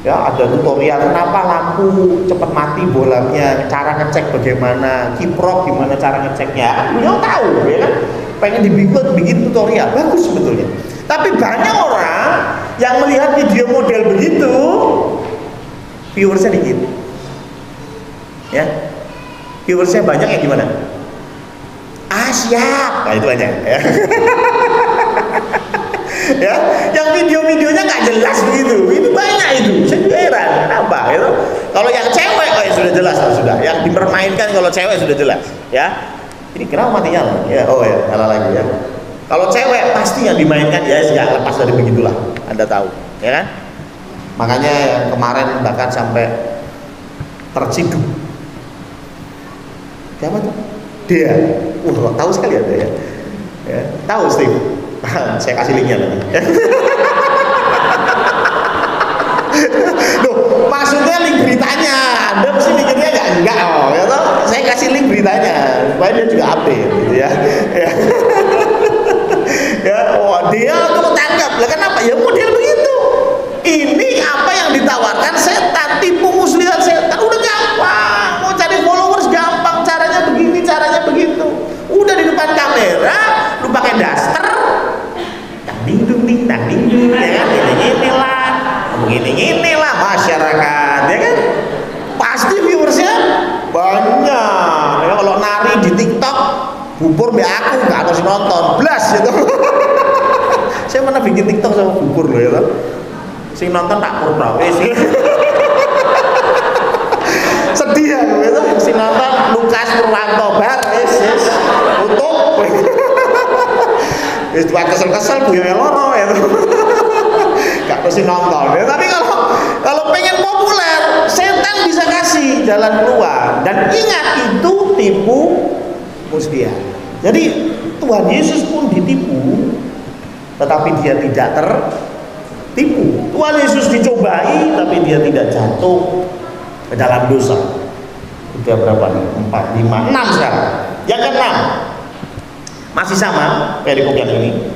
Ya ada tutorial kenapa lampu cepat mati bolanya, cara ngecek bagaimana, kiprok gimana cara ngeceknya. Beliau tahu, ya kan? Pengen bikin tutorial, bagus sebetulnya. Tapi banyak orang yang melihat video model begitu, viewersnya dikit. Ya, viewersnya banyak ya gimana? Siap, nah itu aja. Ya. Ya, yang video-videonya nggak jelas begitu, itu banyak itu. Saya juga heran, kenapa? Gitu. Kalau yang cewek, ya sudah jelas, sudah. Yang dipermainkan kalau cewek sudah jelas, ya. Ini kenapa mati nyala? Ya, nyala lagi ya. Kalau cewek pasti yang dimainkan ya lepas dari begitulah, Anda tahu, ya kan? Makanya yang kemarin bahkan sampai terciduk. Siapa tuh? Dia. Tahu sekali ada ya. Ya, tahu Steve. Saya kasih linknya nanti. Loh, maksudnya link beritanya. Anda mesti mikirnya enggak. Ya toh? Saya kasih link beritanya supaya dia juga update gitu ya. Ya, dia tuh tanggap. Lah kenapa? Ya model begitu. Ini apa yang ditawarkan setan, tipu muslihat setan. Udah gampang. Mau cari followers gampang, caranya begini, caranya begitu. Udah di depan kamera, lu pakai daster. Ding-ding, ya kan? Begini-inilah masyarakat, ya kan? Pasti viewersnya banyak. Ya, kalau nari di TikTok, bubur be aku gak harus nonton, blas gitu. Saya pernah bikin TikTok sama bubur loh ya toh. Sing nonton tak purna wis. Sedih ya gitu. Sing nonton Lukas Purwanto bar wis tutup. Wis kesel-kesel buaya loro ya. Gak mesti nonton ya. Tapi kalau pengen populer, setan bisa kasih jalan keluar. Dan ingat itu tipu muslihat. Jadi Tuhan Yesus pun ditipu, tetapi dia tidak tertipu. Tuhan Yesus dicobai, tapi dia tidak jatuh ke dalam dosa. Udah berapa nih? 4, 5, 6 sekarang. Yang ke-6 masih sama perikop yang ini.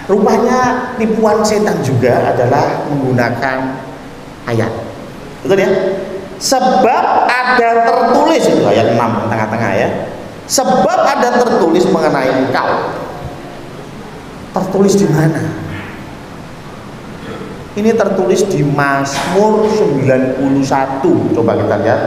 Rupanya tipuan setan juga adalah menggunakan ayat. Betul ya? Sebab ada tertulis, itu ayat 6 tengah-tengah ya. Sebab ada tertulis mengenai engkau. Tertulis di mana? Ini tertulis di Mazmur 91. Coba kita lihat.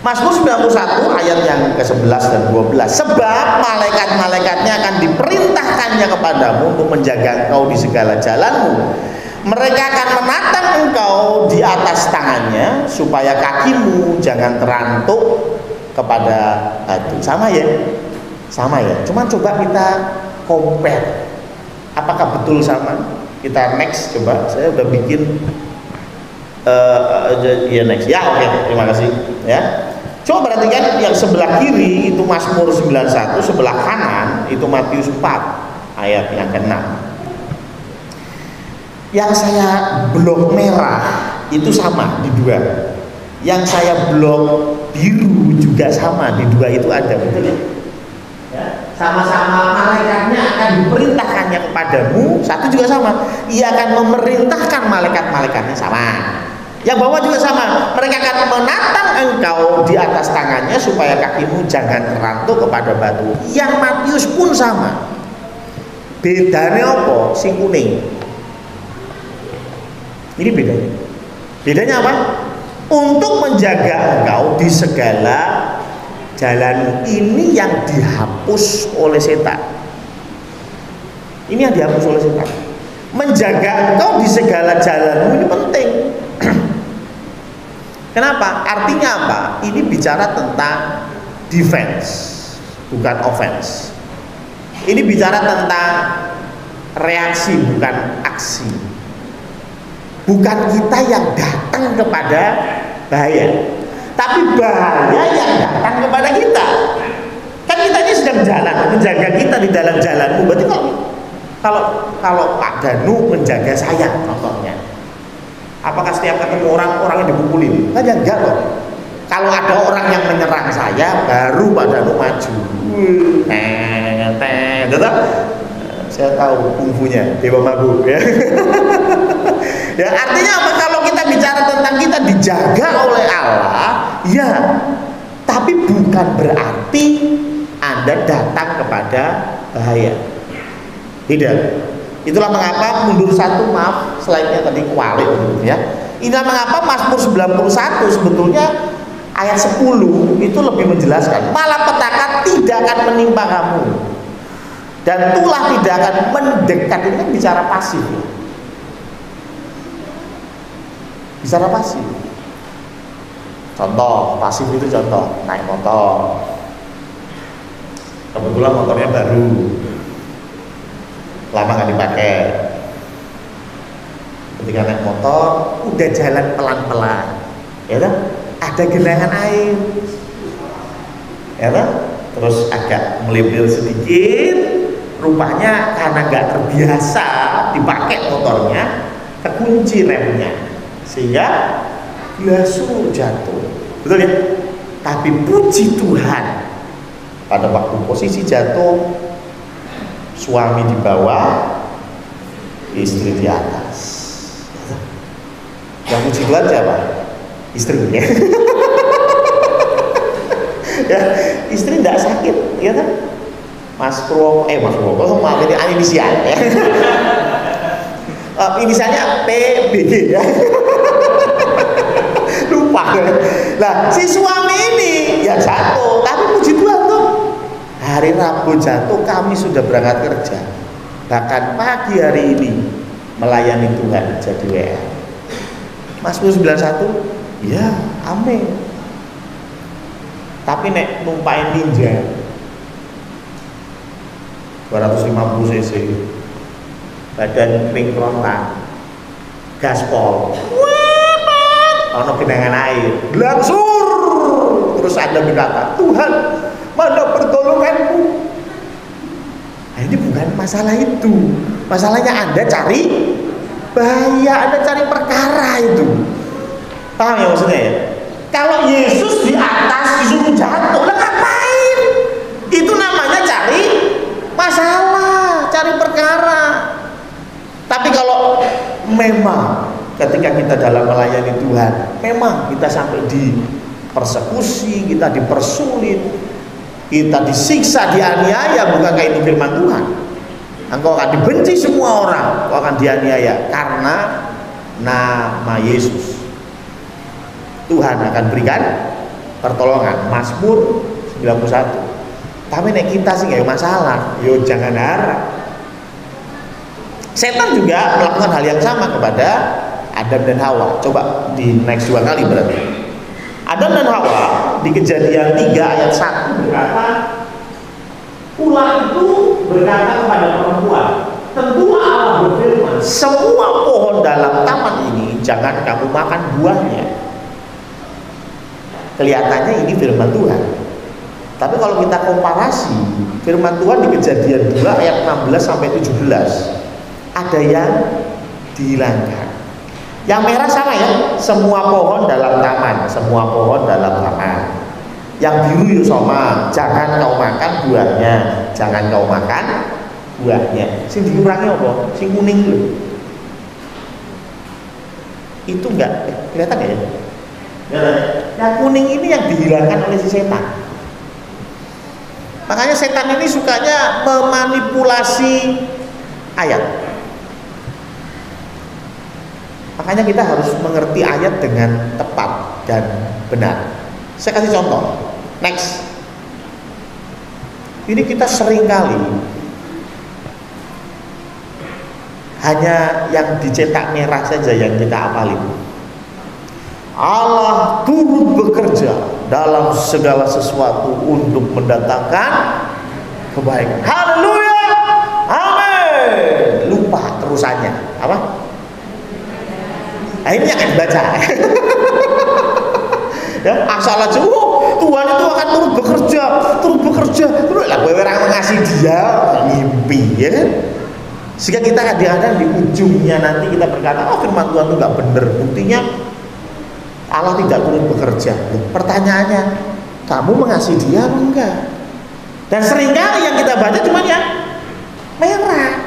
Mazmur 91 ayat yang ke-11 dan 12. Sebab malaikat-malaikatnya akan diperintahkannya kepadamu untuk menjaga engkau di segala jalanmu. Mereka akan menatang engkau di atas tangannya supaya kakimu jangan terantuk kepada batu. Sama ya? Sama ya. Cuma coba kita compare. Apakah betul sama? Kita next coba. Saya udah bikin ya next. Ya oke, terima kasih ya. Coba perhatikan yang sebelah kiri itu Mazmur 91, sebelah kanan itu Matius 4 ayat yang ke-6. Yang saya blok merah itu sama di dua. Yang saya blok biru juga sama di dua itu ada, betul ya? Ya, sama-sama malaikatnya akan diperintahkannya kepadamu, satu juga sama. Ia akan memerintahkan malaikat-malaikatnya sama. Yang bawah juga sama. Mereka akan menatang engkau di atas tangannya supaya kakimu jangan terantuk kepada batu. Yang Matius pun sama. Bedanya apa? Sing kuning. Ini bedanya. Bedanya apa? Untuk menjaga engkau di segala jalanmu. Ini yang dihapus oleh setan. Ini yang dihapus oleh setan. Menjaga engkau di segala jalanmu ini penting. Kenapa? Artinya apa? Ini bicara tentang defense, bukan offense. Ini bicara tentang reaksi, bukan aksi. Bukan kita yang datang kepada bahaya, tapi bahaya yang datang kepada kita. Kan kita ini sedang jalan, menjaga kita di dalam jalanmu. Berarti kalau Pak Danu menjaga saya, contohnya, apakah setiap ketemu orang yang dipukulin? Kan ya enggak loh. Kalau ada orang yang menyerang saya, baru Pak Danu maju. Saya tahu kungfunya Dewa Mabuk ya. Ya artinya apa? Kalau kita bicara tentang kita dijaga oleh Allah, ya, tapi bukan berarti Anda datang kepada bahaya. Tidak. Itulah mengapa mundur satu, maaf slide-nya tadi kualik ya. Inilah mengapa Mazmur 91 sebetulnya ayat 10 itu lebih menjelaskan. Malapetaka tidak akan menimpa kamu, dan tulah tidak akan mendekat. Ini kan bicara pasif. Bicara pasif. Contoh, pasif itu contoh naik motor. Kebetulan motornya baru, lama nggak dipakai. Ketika naik motor, udah jalan pelan-pelan, ya kan? Ada genangan air, ya kan? Terus agak melipir sedikit. Rupanya karena nggak terbiasa dipakai motornya, kekunci remnya, sehingga glasur jatuh. Betul ya? Tapi puji Tuhan, pada waktu posisi jatuh, suami di bawah, istri di atas. Yang puji Tuhan siapa? Istrinya. Ya, istri tidak sakit, ya kan? Mas Purwo, maaf ini inisial ya. Inisialnya PBG ya. Lupa. Nah, si suami ini ya jatuh, tapi puji Tuhan tuh. Hari Rabu jatuh, kami sudah berangkat kerja. Bahkan pagi hari ini melayani Tuhan jadi WA. Mazmur 91, ya amin. Tapi nek numpain ninja 250 cc, badan ping kerontak, gaspol, ono genangan air, langsung terus Anda berkata, Tuhan, mana pertolonganmu? Nah, ini bukan masalah itu. Masalahnya Anda cari bahaya, Anda cari perkara itu. Paham ya maksudnya ya? Kalau Yesus di atas disuruh jatuh, lah ngapain? Itu namanya cari masalah, cari perkara. Tapi kalau memang ketika kita dalam melayani Tuhan, memang kita sampai dipersekusi, kita dipersulit, kita disiksa, dianiaya, bukankah itu firman Tuhan? Engkau akan dibenci semua orang, engkau akan dianiaya karena nama Yesus. Tuhan akan berikan pertolongan. Mazmur 91. Tapi nek kita sih nggak masalah, yo jangan harap. Setan juga melakukan hal yang sama kepada Adam dan Hawa. Coba di next 2 kali berarti. Adam dan Hawa di Kejadian 3 ayat 1 berkata, ular itu berkata kepada perempuan, tentulah Allah berfirman, semua pohon dalam taman ini jangan kamu makan buahnya. Kelihatannya ini firman Tuhan. Tapi kalau kita komparasi firman Tuhan di Kejadian 2 ayat 16 sampai 17, ada yang dihilangkan. Yang merah sama ya, semua pohon dalam taman, semua pohon dalam taman. Yang biru ya sama, jangan kau makan buahnya, jangan kau makan buahnya. Sing dikurangi apa? Sing kuning loh. Itu enggak kelihatan ya? Yang kuning ini yang dihilangkan oleh si setan. Makanya setan ini sukanya memanipulasi ayat. Makanya kita harus mengerti ayat dengan tepat dan benar. Saya kasih contoh. Next. Ini kita sering kali hanya yang dicetak merah saja yang kita hafalin. Allah turut bekerja dalam segala sesuatu untuk mendatangkan kebaikan. Haleluya, amin. Lupa terusannya apa? Nah, ini yang dibaca. Ya, asal aja, Tuhan itu akan turut bekerja. Terus lah gue orang ngasih dia mimpi, ya kan? Sehingga kita kadang-kadang di ujungnya nanti kita berkata, oh firman Tuhan itu nggak bener. Buktinya Allah tidak turut bekerja. Pertanyaannya, kamu mengasihi dia atau enggak? Dan seringkali yang kita baca cuma yang merah,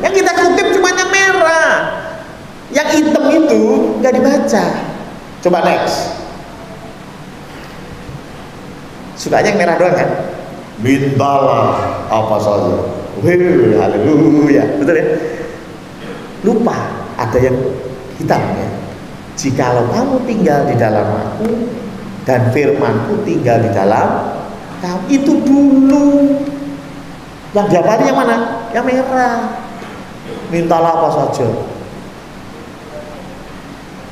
yang kita kutip cuma yang merah, yang hitam itu nggak dibaca. Coba next. Sukanya yang merah doang kan? Mintalah apa saja. Haleluya, betul ya? Lupa ada yang hitam ya. Jikalau kamu tinggal di dalam aku dan firmanku tinggal di dalam kamu, itu dulu. Yang dihafalin yang mana? Yang merah. Mintalah apa saja.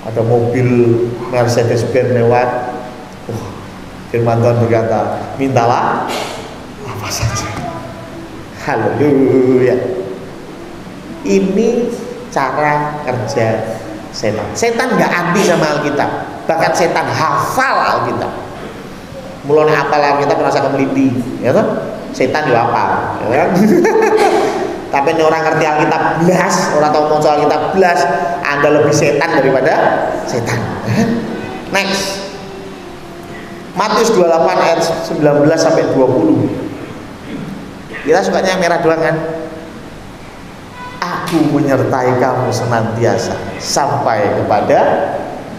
Ada mobil Mercedes-Benz lewat, firman Tuhan berkata, mintalah apa saja. Haleluya. Ini cara kerja setan. Setan nggak anti sama Alkitab, bahkan setan hafal Alkitab. Mulai hafal Alkitab merasa kemeliti, ya kan? Setan juga hafal, ya kan? Tapi ini orang ngerti Alkitab belas, orang tahu mau Alkitab belas, Anda lebih setan daripada setan. Next, Matius 28 ayat 19 sampai 20. Kita sukanya merah doang kan? Aku menyertai kamu senantiasa sampai kepada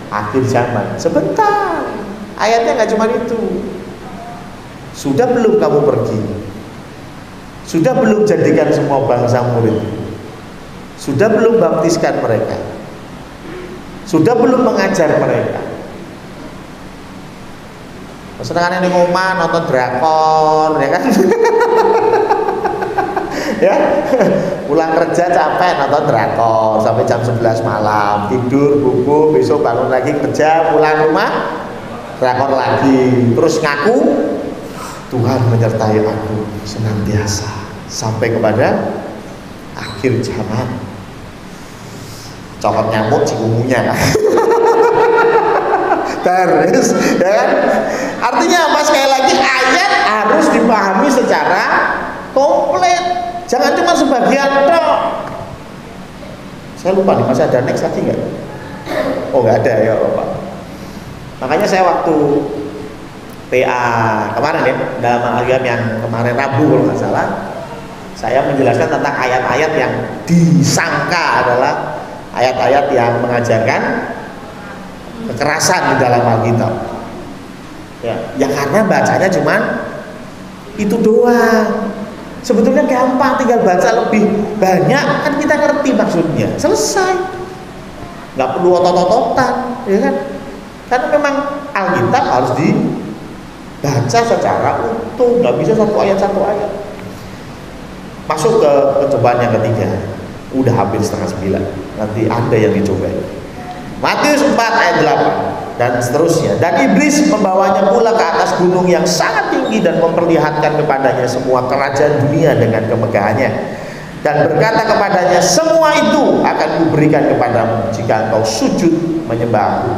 akhir zaman. Sebentar, ayatnya nggak cuma itu. Sudah belum kamu pergi? Sudah belum jadikan semua bangsa murid? Sudah belum baptiskan mereka? Sudah belum mengajar mereka? Sedangkan ini ngomong nonton drakor, ya kan? Ya, pulang kerja capek nonton drakor sampai jam 11 malam, tidur bubuk, besok bangun lagi kerja, pulang rumah drakor lagi, terus ngaku Tuhan menyertai aku senantiasa sampai kepada akhir zaman. Cokot nyamuk cikumunya. Terus, ya kan? Artinya apa? Sekali lagi ayat harus dipahami secara komplit. Jangan cuma sebagian dong. Saya lupa nih, masih ada next lagi nggak? Oh nggak ada ya Pak. Makanya saya waktu PA kemarin ya, dalam ayat yang kemarin Rabu kalau nggak salah, saya menjelaskan tentang ayat-ayat yang disangka adalah ayat-ayat yang mengajarkan kekerasan di dalam Alkitab. Ya karena bacanya cuman itu doang. Sebetulnya gampang, tinggal baca lebih banyak kan kita ngerti maksudnya, selesai. Nggak perlu otot-ototan, ya kan? Karena memang Alkitab harus dibaca secara utuh, nggak bisa satu ayat. Masuk ke percobaan yang ketiga, udah hampir 8:30, nanti ada yang dicoba. Matius 4 ayat 8 dan seterusnya. Dan iblis membawanya pula ke atas gunung yang sangat tinggi dan memperlihatkan kepadanya semua kerajaan dunia dengan kemegahannya, dan berkata kepadanya, semua itu akan kuberikan kepadamu jika engkau sujud menyembah aku.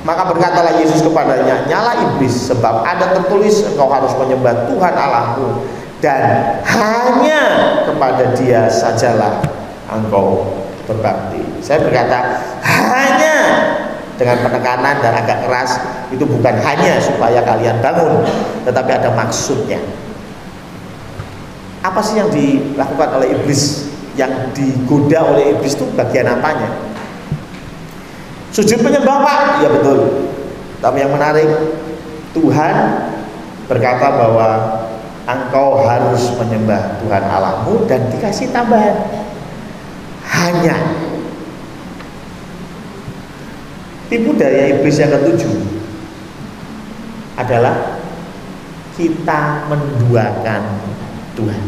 Maka berkatalah Yesus kepadanya, nyala iblis, sebab ada tertulis, engkau harus menyembah Tuhan Allahmu dan hanya kepada Dia sajalah engkau berbakti. Saya berkata hanya dengan penekanan dan agak keras, itu bukan hanya supaya kalian bangun, tetapi ada maksudnya. Apa sih yang dilakukan oleh iblis, yang digoda oleh iblis itu bagian apanya? Sujud menyembah Pak, ya betul. Tapi yang menarik, Tuhan berkata bahwa engkau harus menyembah Tuhan Allahmu dan dikasih tambahan hanya. Tipu daya iblis yang ketujuh adalah kita menduakan Tuhan.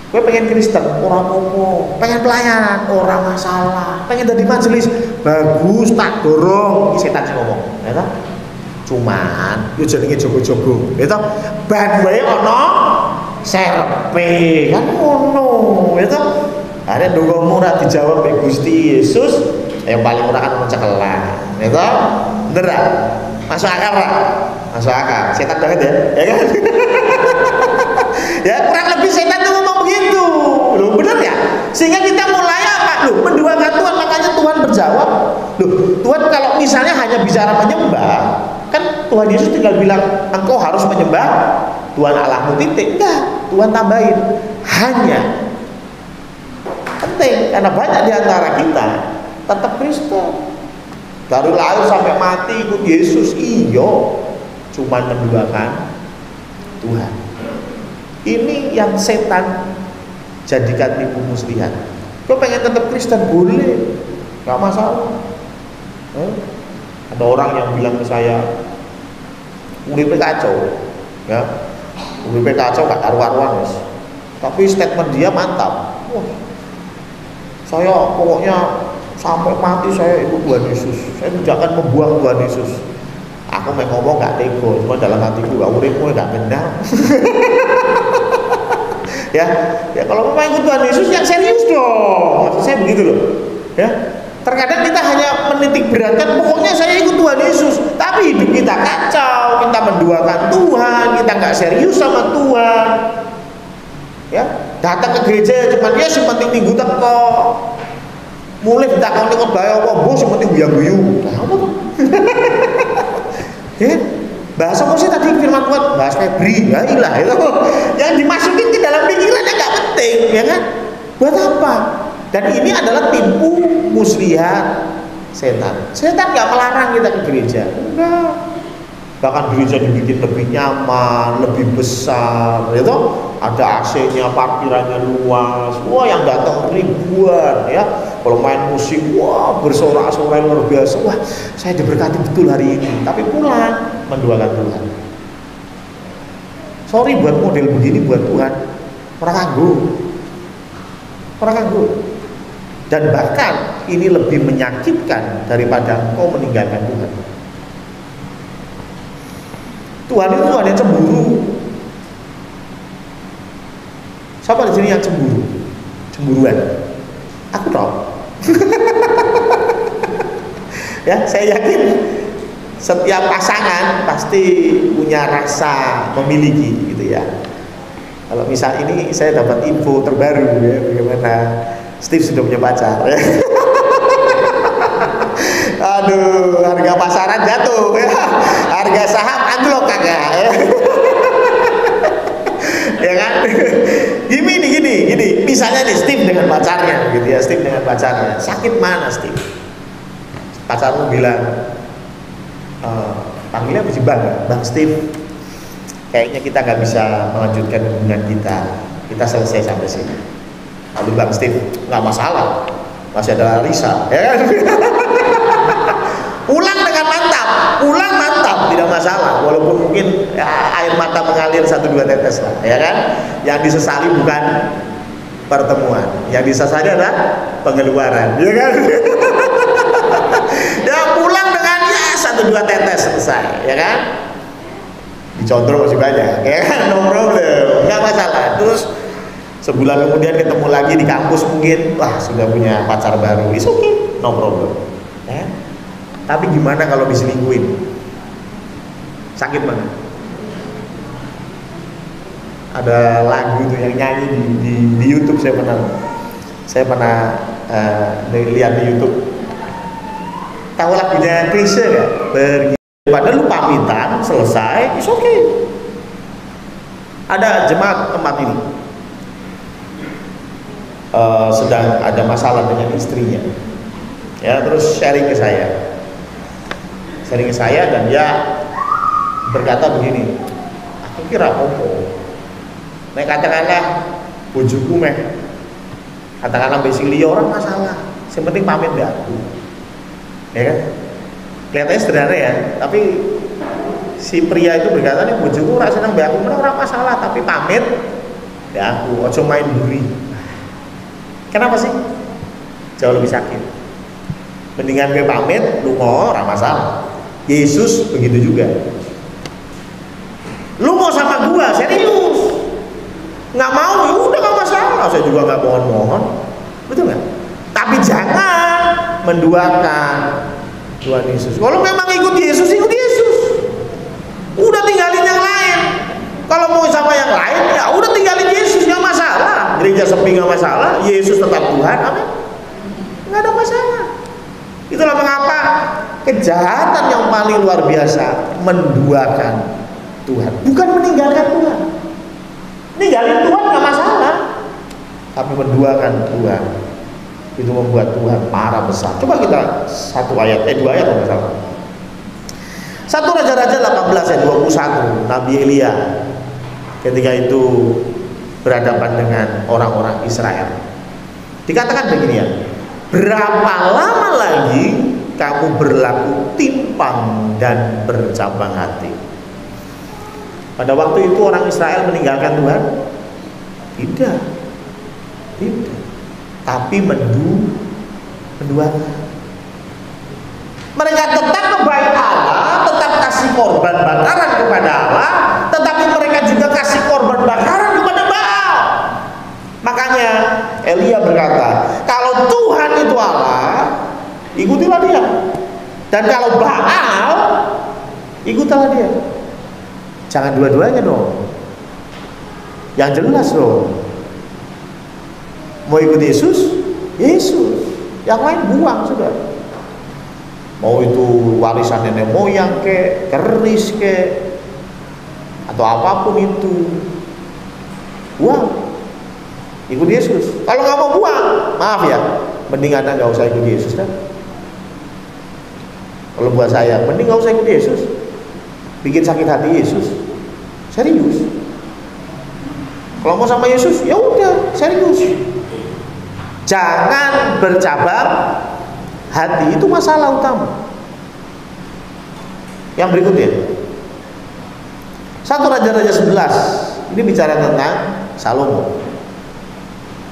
Gue pengen Kristen, orang ngomong, pengen pelayanan, orang masalah, pengen jadi majelis, bagus, tak dorong, ini setan sih ngomong, ya kan? Cuman, itu jadinya jogo-jogo, ya kan? Ban wae ono, serpe, kan ono, ya kan? Ada donga murah dijawab oleh Gusti Yesus, yang paling murah kan mencekelan, ya kan? Bener gak? Masuk akal Pak? Masuk akal, setan banget ya kan? Ya kurang lebih setan tuh ngomong begitu, loh bener ya? Sehingga kita mulai apa? Loh menduakan Tuhan, makanya Tuhan berjawab, loh Tuhan kalau misalnya hanya bicara menyembah, kan Tuhan Yesus tinggal bilang engkau harus menyembah Tuhan Allahmu titik. Enggak, Tuhan tambahin hanya. Penting karena banyak di antara kita tetap Kristen, dari lahir sampai mati ikut Yesus, iyo, cuman menduakan Tuhan. Ini yang setan jadikan tipu muslihat. Kau pengen tetap Kristen boleh, nggak masalah. Ada orang yang bilang ke saya, uripnya kacau, ya, uripnya kacau gak karu-karuan, tapi statement dia mantap. Wah, saya pokoknya sampai mati saya ikut Tuhan Yesus, saya tidak akan membuang Tuhan Yesus. Aku mau ngomong gak tego, cuma dalam hatiku uripmu gak benar. ya kalau mau ikut Tuhan Yesus yang serius dong, maksud saya begitu loh. Ya, terkadang kita hanya menitik beratkan, pokoknya saya ikut Tuhan Yesus, tapi hidup kita kacau, kita menduakan Tuhan, kita nggak serius sama Tuhan. Ya, datang ke gereja cuma dia penting minggu teko, mulai ditakoni kok bayar apa bos, penting guyu-guyu. Nah, apa tuh? Ya, bahasa apa sih tadi firman Tuhan? Bahas Febri, ya ilah itu yang dimasukin ke dalam pikirannya nggak penting, ya kan? Buat apa? Dan ini adalah tipu muslihat setan. Setan nggak melarang kita ke gereja, enggak. Bahkan gereja dibikin lebih nyaman, lebih besar, itu ada AC-nya, parkirannya luas, wah yang datang ribuan, ya. Kalau main musik, wah bersorak-sorai luar biasa, wah saya diberkati betul hari ini. Tapi pulang menduakan Tuhan. Sorry buat model begini buat Tuhan, orang kanggo. Dan bahkan ini lebih menyakitkan daripada engkau meninggalkan Tuhan. Tuhan itu Tuhan yang cemburu. Siapa di sini yang cemburu? Cemburuan? Aku tahu. Ya, saya yakin setiap pasangan pasti punya rasa memiliki, gitu ya. Kalau misal ini saya dapat info terbaru, ya, bagaimana Steve sudah punya pacar. Ya. Waduh, harga pasaran jatuh ya. Harga saham anjlok kagak ya. Ya kan? Gini. Misalnya nih Steve dengan pacarnya gitu ya, Steve dengan pacarnya. Sakit mana Steve? Pacarmu bilang, panggilnya masih Bang Steve. Kayaknya kita nggak bisa melanjutkan hubungan kita. Kita selesai sampai sini. Lalu Bang Steve, nggak masalah. Masih ada Lisa, ya kan? Pulang dengan mantap, tidak masalah. Walaupun mungkin ya, air mata mengalir 1-2 tetes lah, ya kan? Yang disesali bukan pertemuan, yang disesali adalah pengeluaran, ya kan? Ya pulang dengan ya 1-2 tetes selesai, ya kan? Dicontrol masih banyak, ya kan? No problem, nggak masalah. Terus sebulan kemudian ketemu lagi di kampus mungkin, wah sudah punya pacar baru, is okay, no problem. Ya? Tapi gimana kalau diselingkuhin? Sakit banget. Ada lagu tuh yang nyanyi di YouTube, saya pernah lihat di YouTube. Tahu lagunya Chrisye ya? Pergi. Padahal lu pamitan, selesai, is okay. Ada jemaat tempat ini sedang ada masalah dengan istrinya, ya, terus sharing ke saya dan dia berkata begini, aku kira opo nek katakanlah bojoku meh katakanlah basically orang masalah, yang penting pamit mbak aku, ya kan? Kelihatannya sederhana ya, tapi si pria itu berkata nih bojoku ora seneng mbak aku, ora masalah tapi pamit ya aku, ojo main buri. Kenapa sih? Jauh lebih sakit. Mendingan gue pamit, lu mau ora masalah. Yesus begitu juga. Lu mau sama gua serius, nggak mau ya udah nggak masalah. Saya juga nggak mohon-mohon, betul nggak? Tapi jangan menduakan Tuhan Yesus. Kalau memang ikut Yesus, ikut Yesus. Udah tinggalin yang lain. Kalau mau sama yang lain, ya udah tinggalin Yesus, nggak masalah. Gereja sepi nggak masalah, Yesus tetap Tuhan, amin. Nggak ada masalah. Itulah mengapa kejahatan yang paling luar biasa menduakan Tuhan, bukan meninggalkan Tuhan. Ninggalin Tuhan nggak masalah, tapi menduakan Tuhan itu membuat Tuhan marah besar. Coba kita 2 ayat kalau nggak salah. 1 Raja-Raja 18 ayat 21, Nabi Elia ketika itu berhadapan dengan orang-orang Israel. Dikatakan begini ya, berapa lama lagi kamu berlaku timpang dan bercabang hati? Pada waktu itu orang Israel meninggalkan Tuhan? Tidak. Tapi menduakan. Mereka tetap membaik Allah, tetap kasih korban bakaran kepada Allah, tetapi mereka juga kasih korban bakaran kepada Baal. Makanya Elia berkata, kalau Tuhan itu Allah, ikutilah dia. Dan kalau Baal, ikutilah dia. Jangan dua-duanya dong. Yang jelas dong. Mau ikut Yesus, Yesus. Yang lain buang sudah. Mau itu warisan nenek moyang ke, keris ke, atau apapun itu, buang. Ikut Yesus. Kalau nggak mau buang, maaf ya, mending Anda nggak usah ikut Yesus dah. Kalau buat saya, mending nggak usah ikut Yesus. Bikin sakit hati Yesus. Serius. Kalau mau sama Yesus, ya udah, serius. Jangan bercabang hati, itu masalah utama. Yang berikutnya 1 Raja-Raja 11, ini bicara tentang Salomo.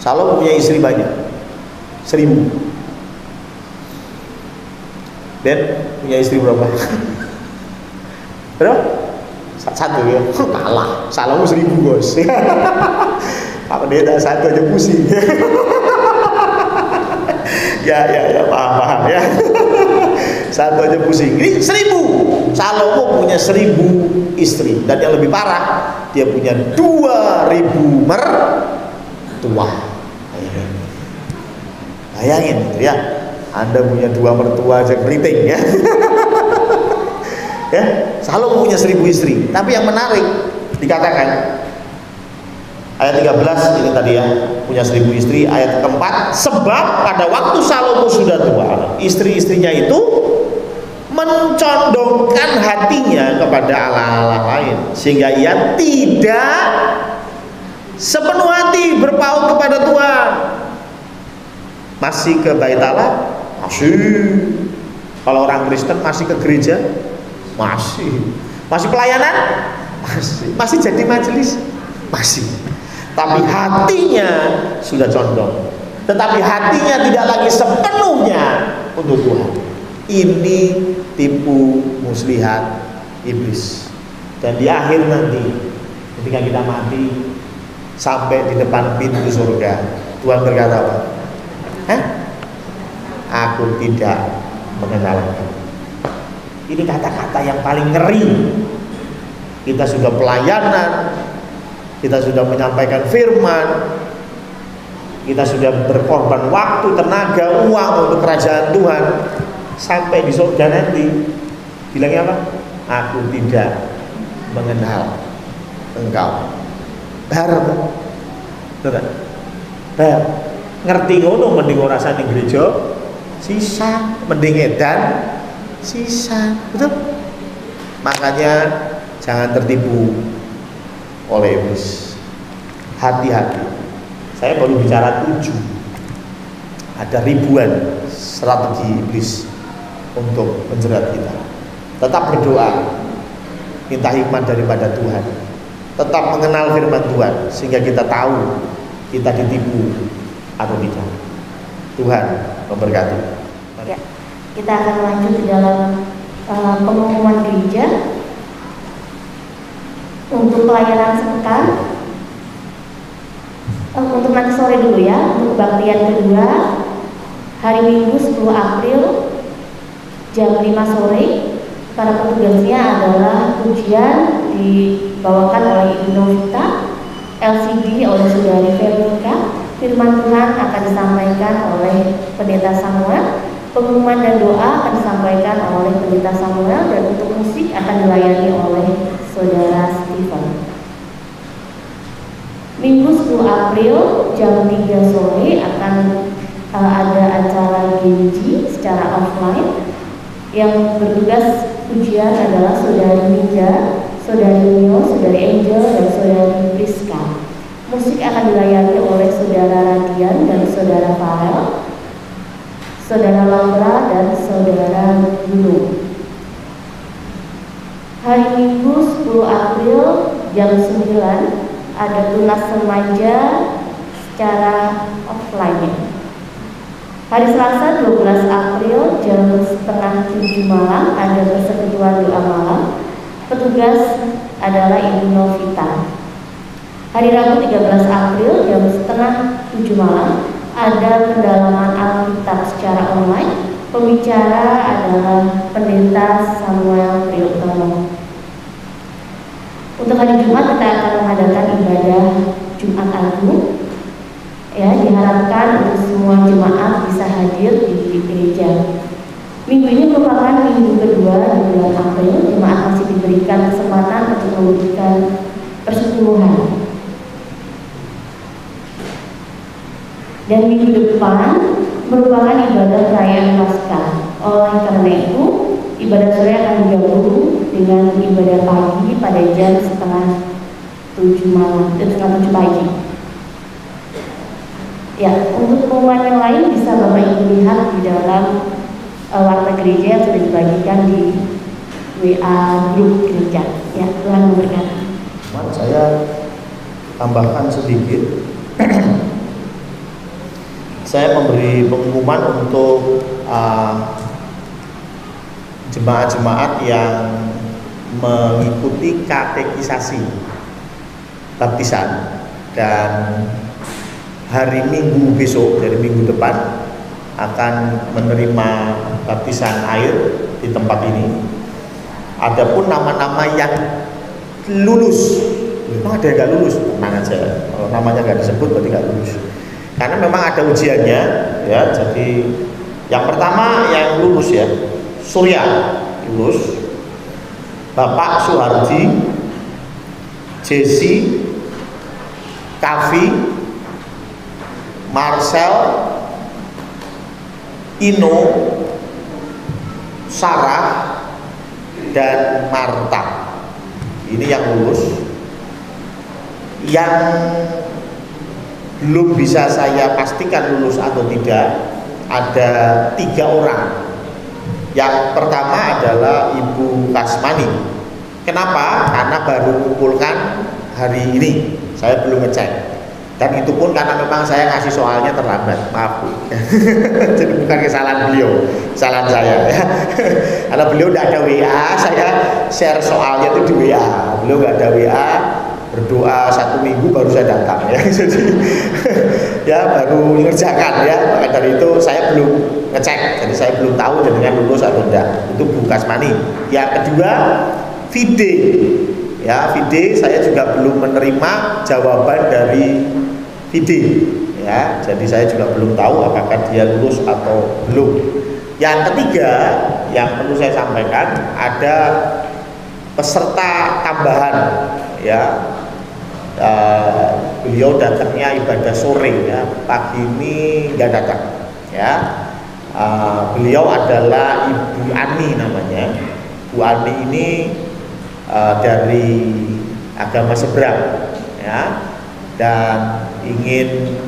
Salomo punya istri banyak, 1000. Dan punya istri berapa? Berapa? 1 ya. Kalah. Salomo 1000 bos. Pak Pendeta 1 aja pusing. Ya paham ya. 1 aja pusing. Ini 1000. Salomo punya 1000 istri, dan yang lebih parah, dia punya 2000 mertua. Bayangin itu ya. Anda punya 2 mertua aja keriting ya. Ya, Salomo punya 1000 istri. Tapi yang menarik dikatakan ayat 13 ini tadi ya, punya 1000 istri. Ayat keempat, sebab pada waktu Salomo sudah tua, istri-istrinya itu mencondongkan hatinya kepada Allah-Allah lain, sehingga ia tidak sepenuh hati berpaut kepada Tuhan. Masih ke Bait Allah? Masih. Kalau orang Kristen masih ke gereja? Masih. Masih pelayanan? Masih. Masih jadi majelis? Masih. Tapi hatinya sudah condong. Tetapi hatinya tidak lagi sepenuhnya untuk Tuhan. Ini tipu muslihat iblis. Dan di akhir nanti ketika kita mati sampai di depan pintu surga, Tuhan berkata apa? Aku tidak mengenal. Ini kata-kata yang paling ngeri. Kita sudah pelayanan, kita sudah menyampaikan firman, kita sudah berkorban waktu, tenaga, uang untuk kerajaan Tuhan. Sampai di surga nanti bilangnya apa? Aku tidak mengenal engkau. Bar, bar, ngerti ngono mending ora sane gereja, sisa mending edan, sisa, betul? Makanya jangan tertipu oleh iblis. Hati-hati. Saya baru bicara 7. Ada ribuan strategi iblis untuk menjerat kita. Tetap berdoa, minta hikmat daripada Tuhan. Tetap mengenal firman Tuhan sehingga kita tahu kita ditipu atau tidak. Tuhan memberkati. Ya, kita akan lanjut di dalam pengumuman gereja untuk pelayanan sepekan. Untuk nanti sore dulu ya, untuk kebaktian kedua hari Minggu 10 April jam 5 sore. Para petugasnya adalah pujian dibawakan oleh Ibu Novita, LCD oleh Saudari Veronica, firman Tuhan akan disampaikan oleh Pendeta Samuel, pengumuman dan doa akan disampaikan oleh Pendeta Samuel, dan untuk musik akan dilayani oleh Saudara Stephen. Minggu 10 April jam 3 sore akan ada acara Genji secara offline. Yang bertugas pujian adalah Saudari Ninja, Saudari Mio, Saudari Angel, dan Saudari Priska. Musik akan dilayani oleh Saudara Radian dan Saudara Farel, Saudara Laura, dan Saudara Gunung. Hari Minggu 10 April jam 9 ada tunas remaja secara offline. Hari Selasa 12 April jam setengah 7 malam ada persekutuan doa malam. Petugas adalah Ibu Novita. Hari Rabu 13 April jam setengah 7 malam ada pendalaman Alkitab secara online. Pembicara adalah Pendeta Samuel Priyotomo. Untuk hari Jumat kita akan mengadakan ibadah Jumat Agung. Ya, diharapkan untuk semua jemaat bisa hadir di gereja. Minggu ini merupakan minggu kedua di bulan April. Jemaat masih diberikan kesempatan untuk memberikan persepuluhan. Dan minggu depan merupakan ibadah perayaan Paskah. Oleh karena itu, ibadah sore akan digabung dengan ibadah pagi pada jam setengah 7 malam, setengah 7 pagi. Ya, untuk pengumuman yang lain bisa Bapak Ibu lihat di dalam warta gereja yang sudah dibagikan di WA grup gereja. Ya, Tuhan memberkati. Saya tambahkan sedikit. Saya memberi pengumuman untuk jemaat-jemaat yang mengikuti katekisasi baptisan, dan hari Minggu besok, dari minggu depan akan menerima baptisan air di tempat ini. Adapun nama-nama yang lulus, memang ada yang nggak lulus, tenang aja. Kalau namanya nggak disebut berarti nggak lulus. Karena memang ada ujiannya, ya. Jadi Yang pertama yang lulus ya, Surya lulus, Bapak Suhardi, Jesse, Kavi, Marcel, Ino, Sarah, dan Marta. Ini yang lulus. Yang belum bisa saya pastikan lulus atau tidak ada 3 orang. Yang pertama adalah Ibu Kasmani. Kenapa? Karena baru mengumpulkan hari ini, saya belum ngecek. Dan itu pun karena memang saya ngasih soalnya terlambat, maaf Bu. Jadi bukan kesalahan beliau, kesalahan saya ya. Karena beliau tidak ada WA, saya share soalnya itu di WA. Beliau nggak ada WA, berdoa 1 minggu baru saya datang ya. Jadi ya baru mengerjakan ya. Maka dari itu saya belum ngecek, jadi saya belum tahu dengan lulus atau tidak. Itu Bu Kasmani. Yang kedua, Vide. Ya, Vide saya juga belum menerima jawaban dari Vide ya, jadi saya juga belum tahu apakah dia lulus atau belum. Yang ketiga yang perlu saya sampaikan, ada peserta tambahan ya. Beliau datangnya ibadah sore ya, pagi ini nggak datang ya. Beliau adalah Ibu Ani namanya. Bu Ani ini dari agama seberang ya, dan ingin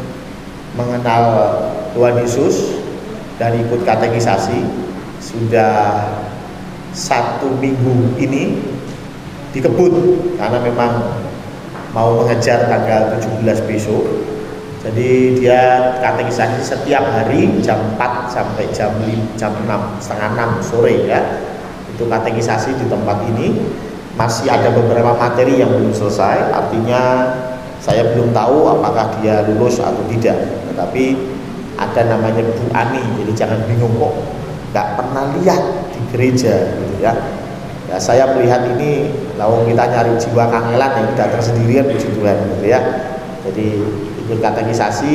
mengenal Tuhan Yesus dan ikut katekisasi. Sudah 1 minggu ini dikebut karena memang mau mengejar tanggal 17 besok. Jadi dia katekisasi setiap hari jam 4 sampai jam 6, setengah 6 sore ya. Itu katekisasi di tempat ini. Masih ada beberapa materi yang belum selesai, artinya saya belum tahu apakah dia lulus atau tidak. Tetapi ada namanya Bu Ani, jadi jangan bingung kok nggak pernah lihat di gereja gitu ya. Ya saya melihat ini, lawang kita nyari jiwa kangelan yang datang sendirian, puji Tuhan gitu ya. Jadi ikut katekisasi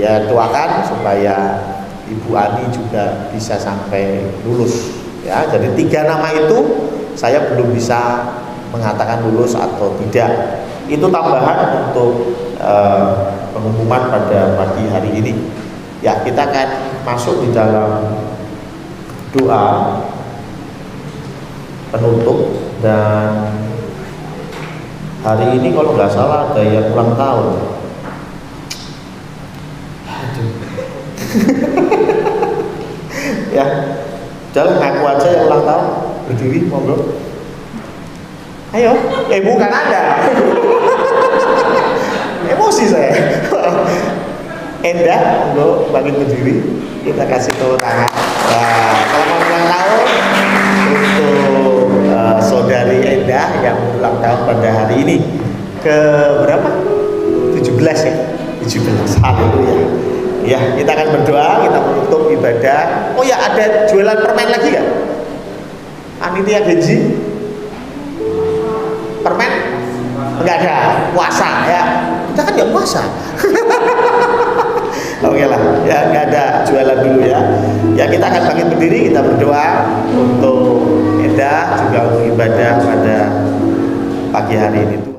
ya, doakan supaya Ibu Ani juga bisa sampai lulus ya. Jadi 3 nama itu saya belum bisa mengatakan lulus atau tidak. Itu tambahan untuk pengumuman pada pagi hari ini. Ya, kita akan masuk di dalam doa penutup. Dan hari ini kalau nggak salah ada yang ulang tahun. Aduh. Ya, jalan ngaku aja yang ulang tahun, berdiri monggo. Ayo, bukan Anda. Emosi saya. Endah, monggo bangkit berdiri. Kita kasih tepuk tangan. Nah, kalau mau ulang tahun untuk saudari Endah yang ulang tahun pada hari ini ke berapa? 17 ya. 17. Haleluya. Ya, kita akan berdoa, kita menutup ibadah. Oh ya, ada jualan permen lagi nggak? Panitia Genji? Permen? Enggak ada, puasa ya. Kita kan ya puasa. Oke lah, ya nggak ada jualan dulu ya. Ya kita akan bangkit berdiri, kita berdoa untuk Endah juga untuk ibadah pada pagi hari ini.